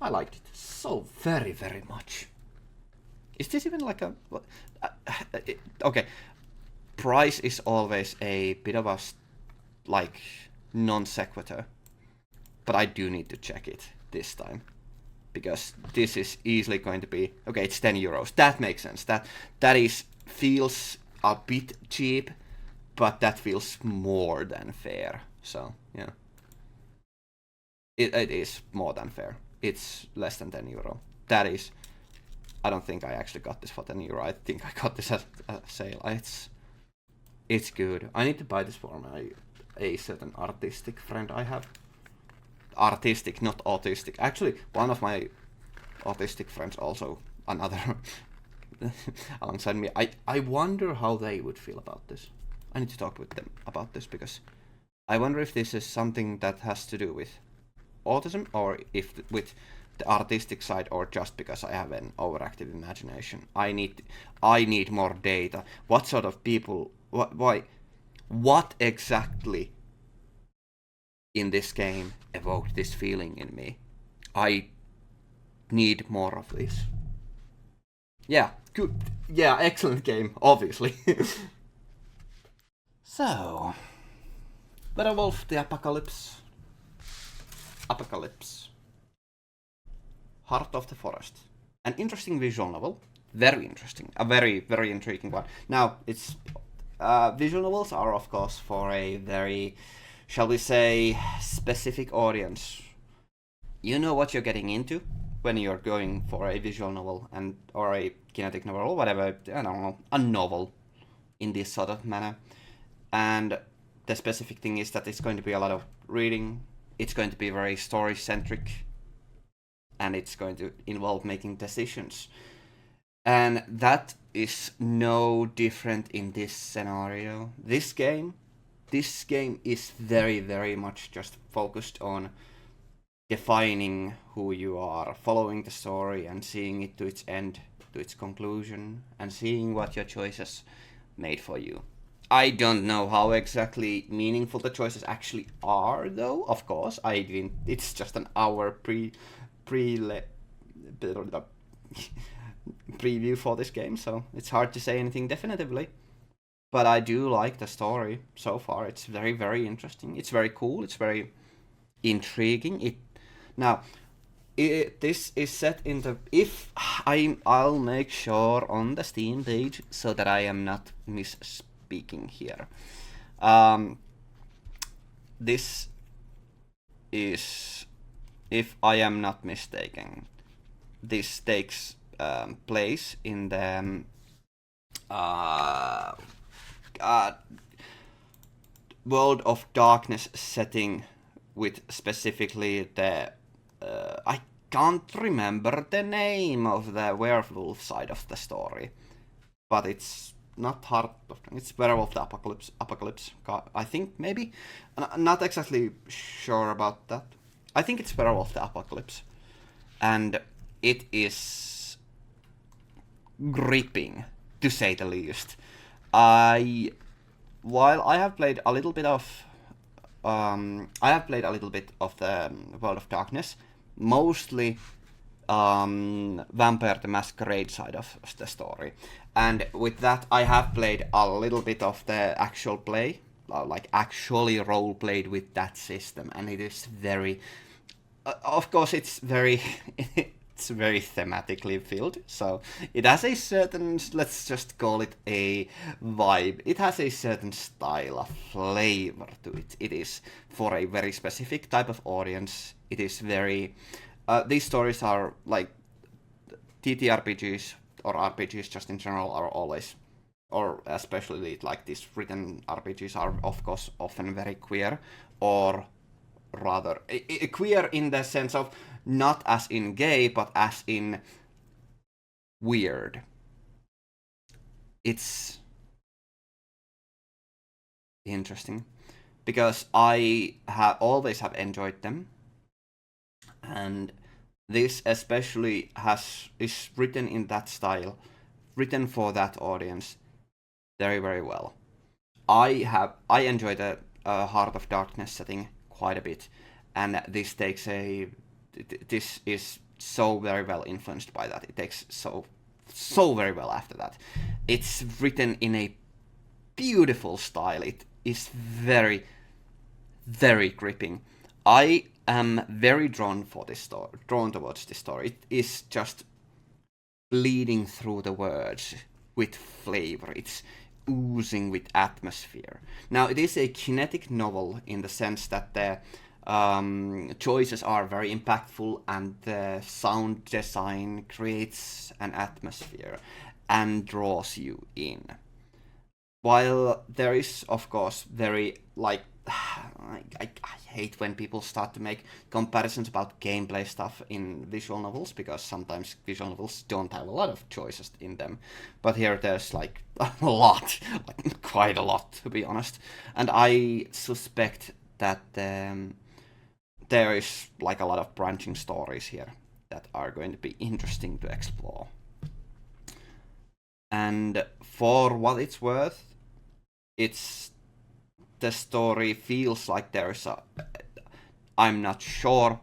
I liked it so very, very much. Is this even like a... okay, price is always a bit of a, like, non sequitur. But I do need to check it this time. Because this is easily going to be... Okay, it's 10 euros. That makes sense. That feels a bit cheap, but that feels more than fair. So, yeah. It is more than fair. It's less than 10 euro. That is I don't think I actually got this for €10. I think I got this at a sale. It's good. I need to buy this for a certain artistic friend I have. Artistic, not autistic. Actually, one of my autistic friends also, another alongside me. I wonder how they would feel about this. I need to talk with them about this, because I wonder if this is something that has to do with autism, or if with the artistic side, or just because I have an overactive imagination. I need more data. What sort of people? What exactly in this game evoked this feeling in me? I need more of this. Yeah, good. Yeah, excellent game, obviously. So, Werewolf the Apocalypse. Heart of the Forest. An interesting visual novel. Very interesting. A very, very intriguing one. Now, it's visual novels are, of course, for a very, shall we say, specific audience. You know what you're getting into when you're going for a visual novel or a kinetic novel or whatever, I don't know, a novel in this sort of manner. And the specific thing is that it's going to be a lot of reading, it's going to be very story-centric, and it's going to involve making decisions. And that is no different in this scenario. This game is very, very much just focused on defining who you are, following the story and seeing it to its end, to its conclusion, and seeing what your choices made for you. I don't know how exactly meaningful the choices actually are, though. Of course, I didn't. It's just an hour preview for this game, so it's hard to say anything definitively. But I do like the story so far. It's very, very interesting. It's very cool. It's very intriguing. This is set in the... I'll make sure on the Steam page so that I am not misspeaking here. This is, if I am not mistaken, this takes place in the World of Darkness setting, with specifically the I can't remember the name of the werewolf side of the story, but it's not Heart of Darkness, it's Werewolf the Apocalypse. I think, maybe, not exactly sure about that. I think it's Werewolf the Apocalypse, and it is gripping, to say the least. While I have played a little bit of the World of Darkness, mostly Vampire the Masquerade side of the story. And with that, I have played a little bit of the actual play, like actually role-played with that system, and it is very... of course, it's very... it's very thematically filled, so it has a certain, let's just call it a vibe. It has a certain style, a flavor to it. It is for a very specific type of audience. It is very... these stories are like... TTRPGs, or RPGs just in general, are always... or especially like these written RPGs are, of course, often very queer, or rather... queer in the sense of not as in gay, but as in weird. It's interesting, because I always have enjoyed them, and this especially is written in that style, written for that audience, very, very well. I enjoy the Heart of Darkness setting quite a bit, and this is so very well influenced by that. It takes so very well after that. It's written in a beautiful style. It is very, very gripping. I am very drawn towards this story. It is just bleeding through the words with flavor. It's oozing with atmosphere. Now, it is a kinetic novel in the sense that the choices are very impactful, and the sound design creates an atmosphere and draws you in. While there is, of course, very, like, I hate when people start to make comparisons about gameplay stuff in visual novels, because sometimes visual novels don't have a lot of choices in them. But here there's, like, a lot, like, quite a lot, to be honest. And I suspect that there is, like, a lot of branching stories here that are going to be interesting to explore. And for what it's worth, the story feels like there's I'm not sure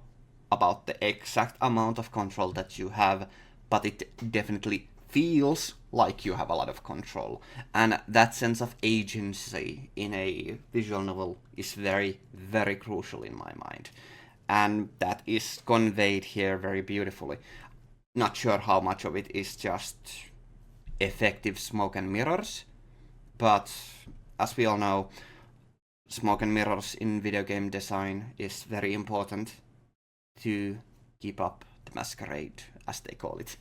about the exact amount of control that you have, but it definitely feels like you have a lot of control. And that sense of agency in a visual novel is very, very crucial in my mind. And that is conveyed here very beautifully. Not sure how much of it is just effective smoke and mirrors, but as we all know, smoke and mirrors in video game design is very important to keep up the masquerade, as they call it.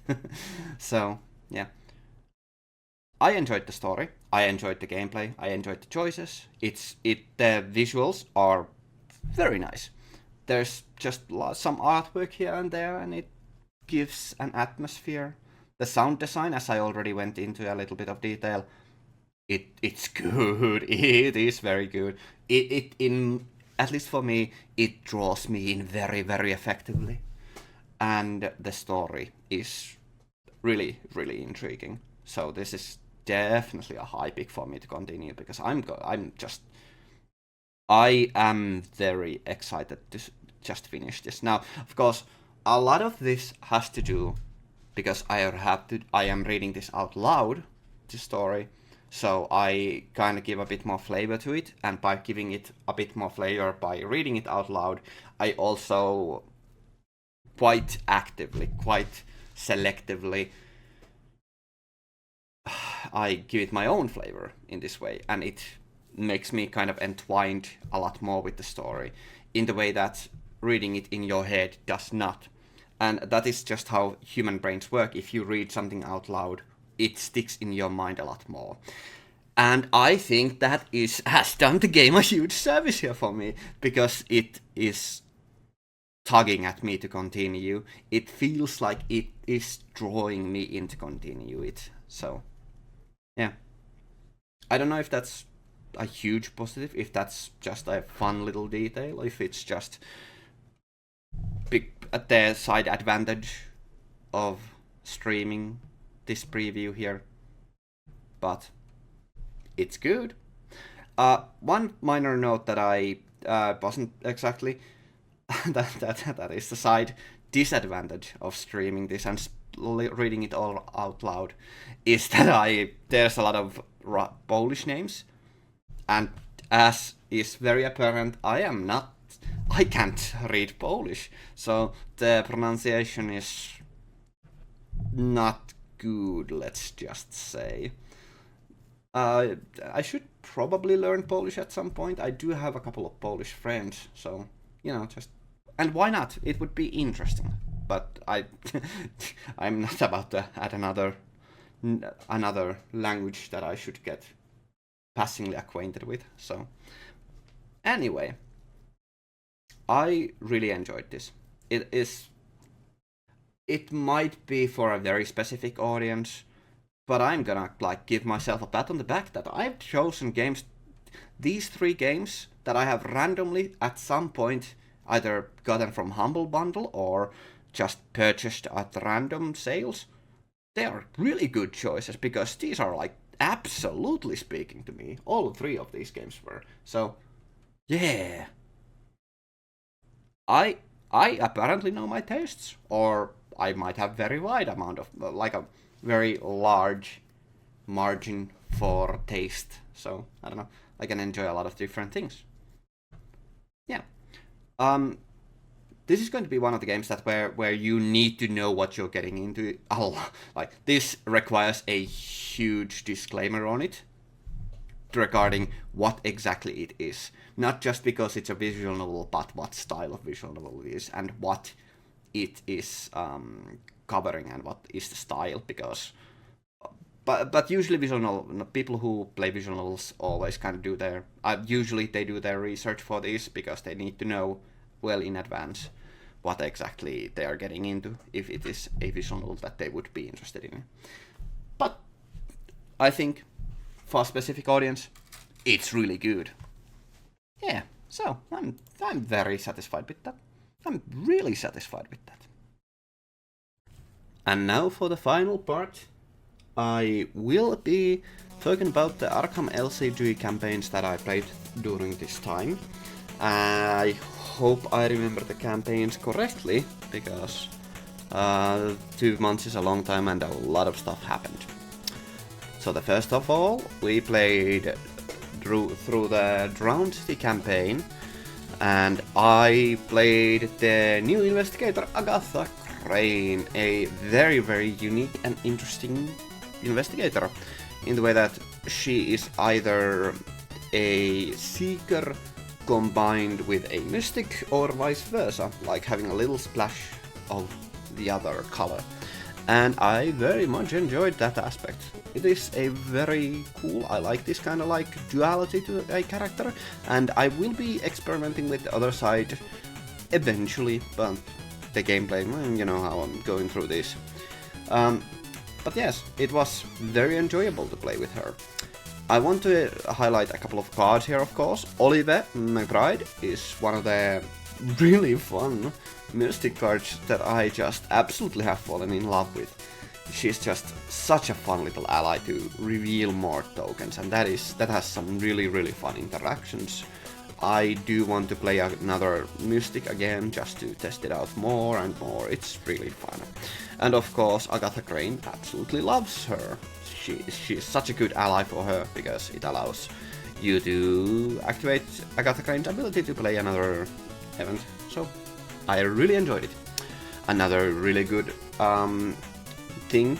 So, yeah. I enjoyed the story, I enjoyed the gameplay, I enjoyed the choices. The visuals are very nice. There's just some artwork here and there, and it gives an atmosphere. The sound design, as I already went into a little bit of detail, it's good. It is very good. At least for me, it draws me in very, very effectively. And the story is really, really intriguing. So this is definitely a high pick for me to continue, because I am very excited to just finish this. Now, of course, a lot of this has to do because I am reading this out loud, the story. So I kind of give a bit more flavor to it, and by giving it a bit more flavor by reading it out loud, I also quite actively, quite selectively, I give it my own flavor in this way, and it makes me kind of entwined a lot more with the story in the way that reading it in your head does not. And that is just how human brains work. If you read something out loud, it sticks in your mind a lot more. And I think that has done the game a huge service here for me, because it is tugging at me to continue. It feels like it is drawing me in to continue it. So, yeah. I don't know if that's a huge positive, if that's just a fun little detail, if it's just the side advantage of streaming this preview here, but it's good. One minor note that I wasn't exactly that is the side disadvantage of streaming this and reading it all out loud, is that there's a lot of Polish names, and as is very apparent, I can't read Polish, so the pronunciation is not good, let's just say. I should probably learn Polish at some point. I do have a couple of Polish friends, so, and why not? It would be interesting. But I'm not about to add another language that I should get passingly acquainted with. So, anyway, I really enjoyed this. It might be for a very specific audience, but I'm gonna give myself a pat on the back that I've chosen these 3 games that I have randomly at some point either gotten from Humble Bundle or just purchased at random sales. They are really good choices, because these are absolutely speaking to me. All 3 of these games were. So, yeah. I apparently know my tastes, or I might have very wide amount of, a very large margin for taste. So, I don't know, I can enjoy a lot of different things. Yeah. This is going to be one of the games that where you need to know what you're getting into. This requires a huge disclaimer on it. regarding what exactly it is. Not just because it's a visual novel, but what style of visual novel it is and what it is covering and what is the style. Because, but usually visual novel people who play visual novels always kind of do their usually they do their research for this because they need to know well in advance what exactly they are getting into if it is a visual novel that they would be interested in. But I think for a specific audience, it's really good. Yeah, so I'm very satisfied with that. I'm really satisfied with that. And now for the final part, I will be talking about the Arkham LCG campaigns that I played during this time. I hope I remember the campaigns correctly, because 2 months is a long time and a lot of stuff happened. So the first of all, we played through the Drowned City campaign, and I played the new investigator Agatha Crane, a very, very unique and interesting investigator, in the way that she is either a seeker combined with a mystic or vice versa, like having a little splash of the other color. And I very much enjoyed that aspect. It is a very cool, I like this kind of like duality to a character, and I will be experimenting with the other side eventually, but the gameplay, you know how I'm going through this. But yes, it was very enjoyable to play with her. I want to highlight a couple of cards here, of course. Olive McBride is one of the really fun Mystic cards that I just absolutely have fallen in love with. She's just such a fun little ally to reveal more tokens, and that has some really, really fun interactions. I do want to play another Mystic again, just to test it out more and more. It's really fun. And of course, Agatha Crane absolutely loves her. She's such a good ally for her, because it allows you to activate Agatha Crane's ability to play another event. So I really enjoyed it. Another really good thing,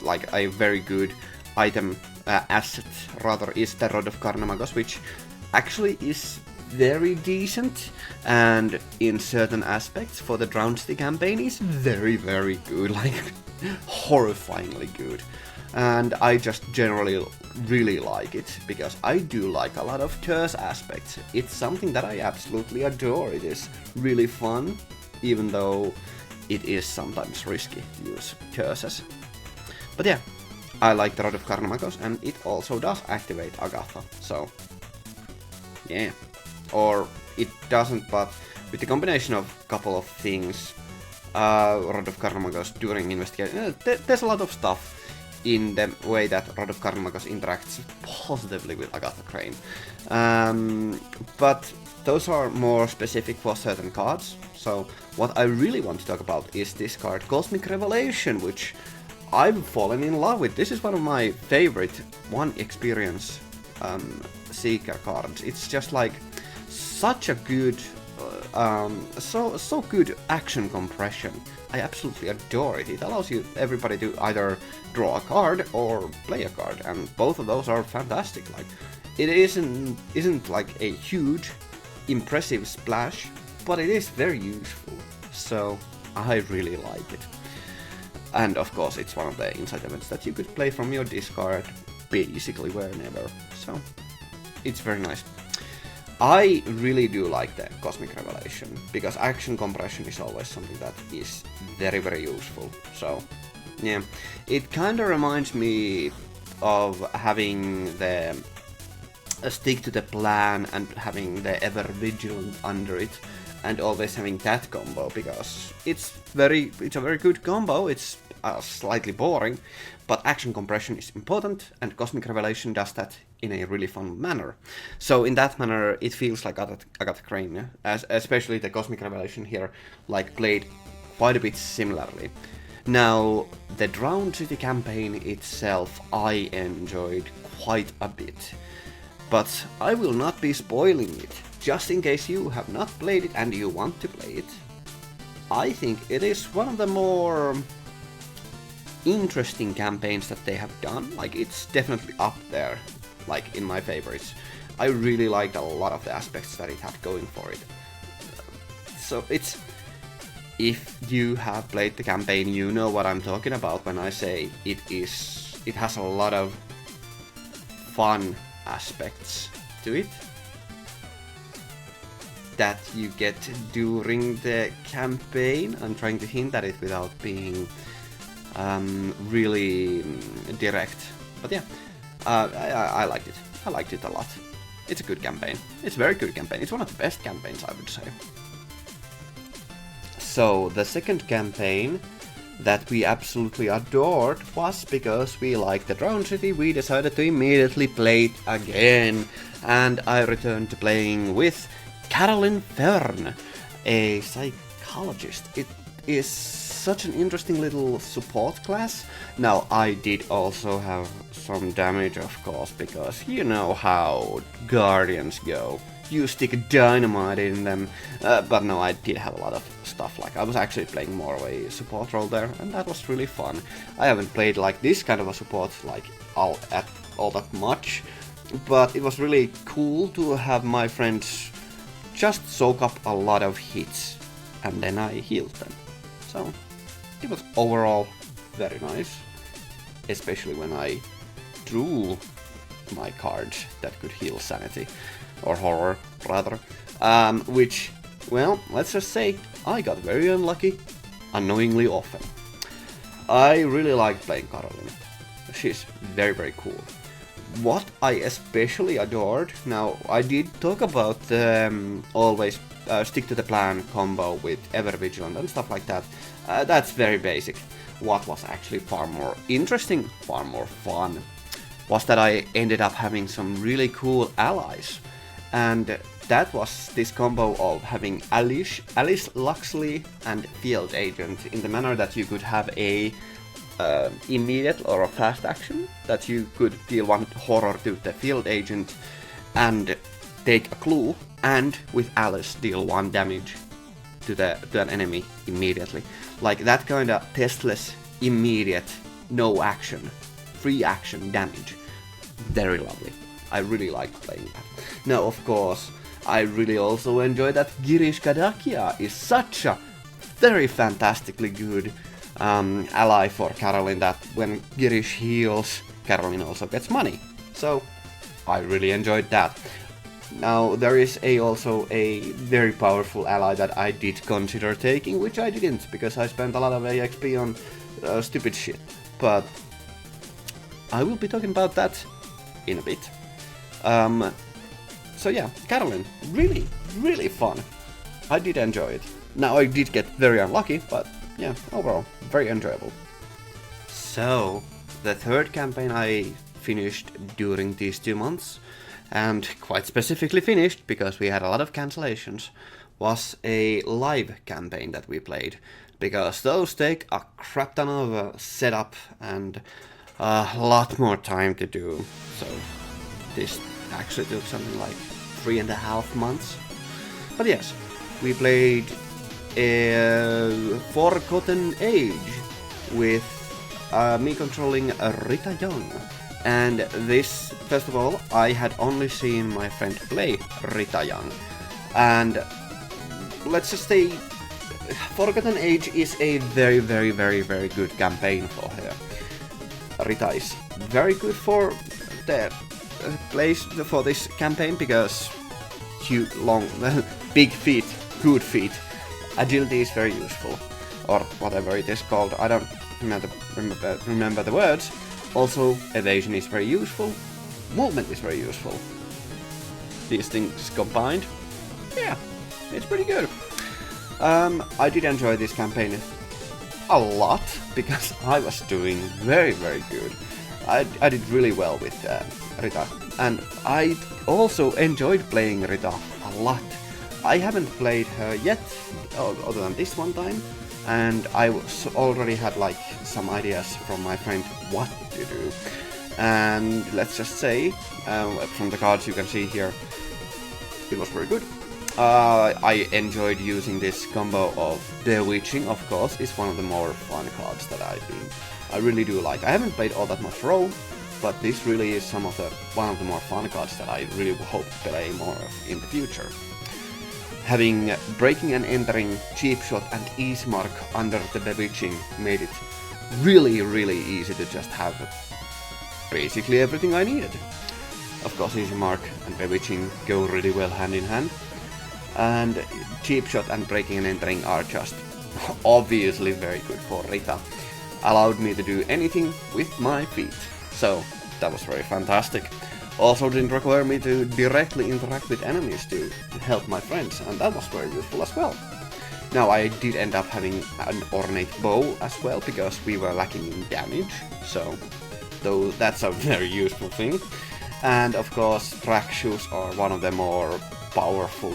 like a very good item, asset rather, is the Rod of Carnamagos, which actually is very decent, and in certain aspects for the Drowned City campaign is very, very good, like horrifyingly good. And I just generally really like it, because I do like a lot of curse aspects. It's something that I absolutely adore. It is really fun, even though it is sometimes risky to use curses. But yeah, I like the Rod of Carnamagos, and it also does activate Agatha, so yeah. Or it doesn't, but with the combination of a couple of things, Rod of Carnamagos during investigation, there's a lot of stuff in the way that Rod of Carnamagos interacts positively with Agatha Crane. But those are more specific for certain cards. So what I really want to talk about is this card, Cosmic Revelation, which I've fallen in love with. This is one of my favorite one experience Seeker cards. It's just like such a good, so good action compression. I absolutely adore it. It allows everybody to either draw a card or play a card, and both of those are fantastic. Like, it isn't like a huge, impressive splash, but it is very useful. So I really like it. And of course, it's one of the inside events that you could play from your discard basically whenever. So it's very nice. I really do like the Cosmic Revelation, because action compression is always something that is very, very useful. So yeah, it kind of reminds me of having the stick to the plan and having the ever vigilant under it, and always having that combo, because it's a very good combo. It's slightly boring, but action compression is important, and Cosmic Revelation does that in a really fun manner. So in that manner, it feels like Agatha Crane, especially the Cosmic Revelation here, like played quite a bit similarly. Now, the Drowned City campaign itself I enjoyed quite a bit, but I will not be spoiling it, just in case you have not played it and you want to play it. I think it is one of the more interesting campaigns that they have done. Like, it's definitely up there like in my favorites. I really liked a lot of the aspects that it had going for it. So it's... If you have played the campaign, you know what I'm talking about when I say it has a lot of fun aspects to it that you get during the campaign. I'm trying to hint at it without being really direct. But yeah, I liked it. I liked it a lot. It's a good campaign. It's a very good campaign. It's one of the best campaigns, I would say. So, the second campaign that we absolutely adored was because we liked the Drowned City, we decided to immediately play it again. And I returned to playing with Carolyn Fern, a psychologist. It is such an interesting little support class. Now, I did also have some damage, of course, because you know how Guardians go. You stick dynamite in them, but no, I did have a lot of stuff. Like, I was actually playing more of a support role there, and that was really fun. I haven't played like this kind of a support like all that much, but it was really cool to have my friends just soak up a lot of hits, and then I healed them. So it was overall very nice, especially when I drew my cards that could heal sanity. Or horror, rather. Which, well, let's just say, I got very unlucky, annoyingly often. I really like playing Carolyn. She's very, very cool. What I especially adored, now, I did talk about always stick to the plan combo with Ever Vigilant and stuff like that. That's very basic. What was actually far more interesting, far more fun, was that I ended up having some really cool allies. And that was this combo of having Alice Luxley and Field Agent in the manner that you could have a immediate or a fast action, that you could deal one horror to the Field Agent and take a clue, and with Alice deal 1 damage to an enemy immediately. Like that kind of testless, immediate, no action, free action damage. Very lovely. I really liked playing that. Now, of course, I really also enjoy that Girish Kadakia is such a very fantastically good ally for Carolyn, that when Girish heals, Carolyn also gets money. So, I really enjoyed that. Now, there is also a very powerful ally that I did consider taking, which I didn't, because I spent a lot of AXP on stupid shit. But I will be talking about that in a bit. So yeah, Carolyn, really, really fun. I did enjoy it. Now I did get very unlucky, but yeah, overall, very enjoyable. So, the third campaign I finished during these 2 months, and quite specifically finished because we had a lot of cancellations, was a live campaign that we played, because those take a crap ton of setup and a lot more time to do. So this actually took something like 3.5 months. But yes, we played Forgotten Age with me controlling Rita Young. And this, first of all, I had only seen my friend play Rita Young. And let's just say Forgotten Age is a very, very, very, very good campaign for her. Rita is very good for the place for this campaign because huge, long, big feet, good feet. Agility is very useful, or whatever it is called. I don't remember the words. Also, evasion is very useful. Movement is very useful. These things combined, yeah, it's pretty good. I did enjoy this campaign a lot because I was doing very, very good. I did really well with Rita, and I also enjoyed playing Rita a lot. I haven't played her yet, other than this one time, and I already had like some ideas from my friend what to do. And let's just say, from the cards you can see here, it was very good. I enjoyed using this combo of Bewitching, of course, is one of the more fun cards that I really do like. I haven't played all that much Rogue, but this really is one of the more fun cards that I really hope to play more of in the future. Having Breaking and Entering, Cheap Shot and Ease Mark under the Bewitching made it really easy to just have basically everything I needed. Of course, Easy Mark and Bewitching go really well hand in hand, and Cheap Shot and Breaking and Entering are just obviously very good for Rita. Allowed me to do anything with my feet, so that was very fantastic. Also didn't require me to directly interact with enemies to help my friends, and that was very useful as well. Now I did end up having an ornate bow as well, because we were lacking in damage, so though that's a very useful thing. And of course, track shoes are one of the more powerful,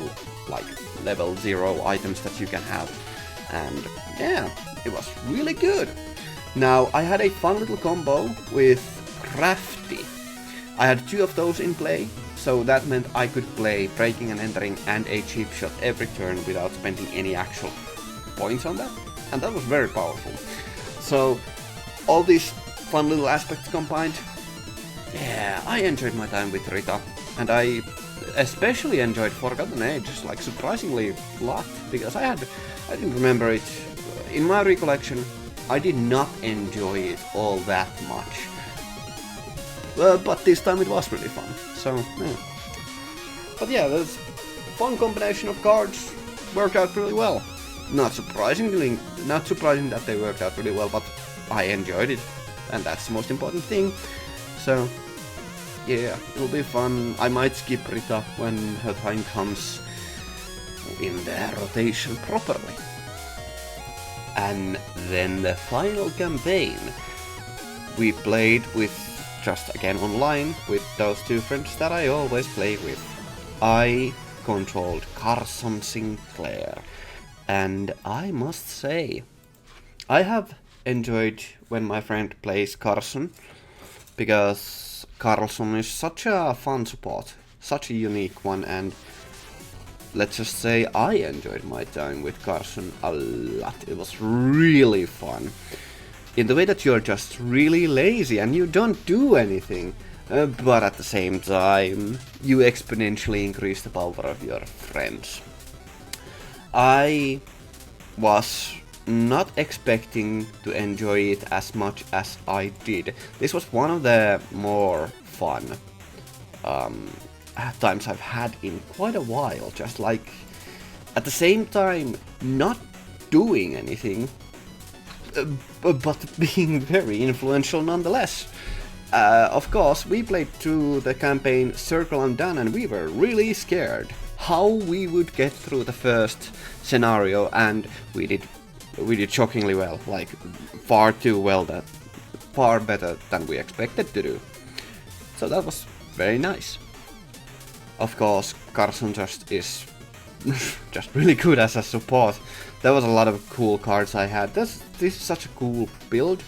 like, level 0 items that you can have. And yeah, it was really good. Now, I had a fun little combo with Crafty. I had 2 of those in play, so that meant I could play Breaking and Entering and a Cheap Shot every turn without spending any actual points on that. And that was very powerful. So, all these fun little aspects combined, yeah, I enjoyed my time with Rita, and I especially enjoyed Forgotten Ages, like surprisingly a lot, because I didn't remember it. In my recollection, I did not enjoy it all that much. But this time it was really fun, so yeah. But yeah, this fun combination of cards worked out really well. Not surprising that they worked out really well, but I enjoyed it, and that's the most important thing. So yeah, it'll be fun. I might skip Rita when her time comes in the rotation properly. And then the final campaign, we played with, just again online, with those 2 friends that I always play with. I controlled Carlson Sinclair, and I must say, I have enjoyed when my friend plays Carlson, because Carlson is such a fun support, such a unique one, and let's just say I enjoyed my time with Carlson a lot. It was really fun. In the way that you're just really lazy and you don't do anything, but at the same time, you exponentially increase the power of your friends. I was not expecting to enjoy it as much as I did. This was one of the more fun times I've had in quite a while, just like at the same time not doing anything, but being very influential nonetheless. Of course, we played through the campaign Circle Undone, and we were really scared how we would get through the first scenario, and we did shockingly well, like far too well, that far better than we expected to do. So that was very nice. Of course, Carlson just is just really good as a support. There was a lot of cool cards I had. This is such a cool build,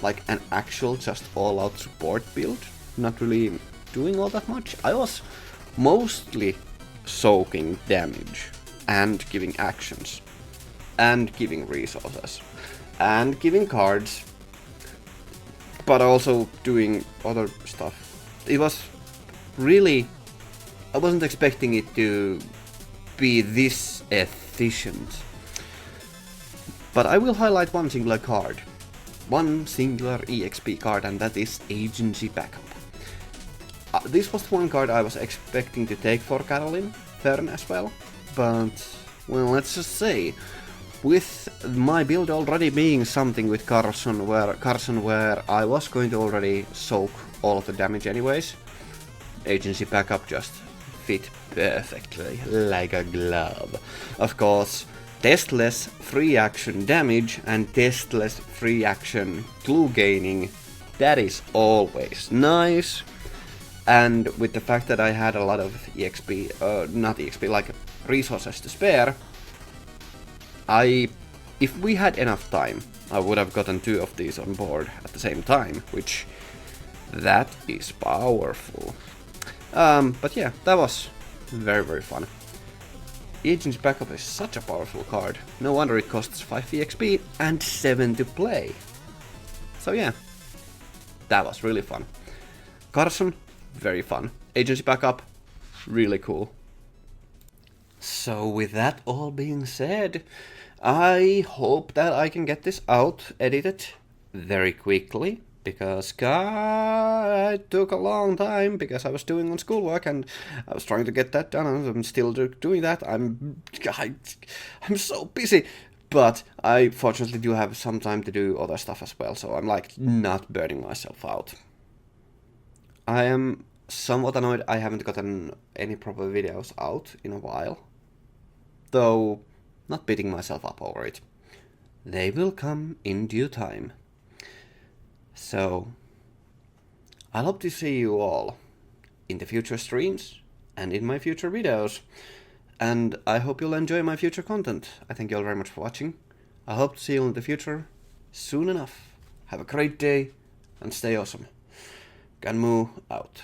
like an actual just all-out support build, not really doing all that much. I was mostly soaking damage and giving actions and giving resources and giving cards, but also doing other stuff. It was really, I wasn't expecting it to be this efficient. But I will highlight one singular card, one singular EXP card, and that is Agency Backup. This was one card I was expecting to take for Carolyn, Fern as well, but well, let's just say, with my build already being something with Carlson where I was going to already soak all of the damage anyways, Agency Backup just fit perfectly, like a glove. Of course, testless free action damage and testless free action clue gaining, that is always nice. And with the fact that I had a lot of resources to spare, if we had enough time, I would have gotten 2 of these on board at the same time, which, that is powerful. But yeah, that was very, very fun. Agent's Backup is such a powerful card. No wonder it costs 5 EXP and 7 to play. So yeah, that was really fun. Carlson, very fun. Agency backup, really cool. So with that all being said, I hope that I can get this out, edited, very quickly, because God, it took a long time because I was doing on schoolwork and I was trying to get that done and I'm still doing that. I'm so busy. But I fortunately do have some time to do other stuff as well, so I'm like not burning myself out. I am somewhat annoyed I haven't gotten any proper videos out in a while. Though, not beating myself up over it. They will come in due time. So, I hope to see you all in the future streams and in my future videos. And I hope you'll enjoy my future content. I thank you all very much for watching. I hope to see you in the future soon enough. Have a great day and stay awesome. Ganmu out.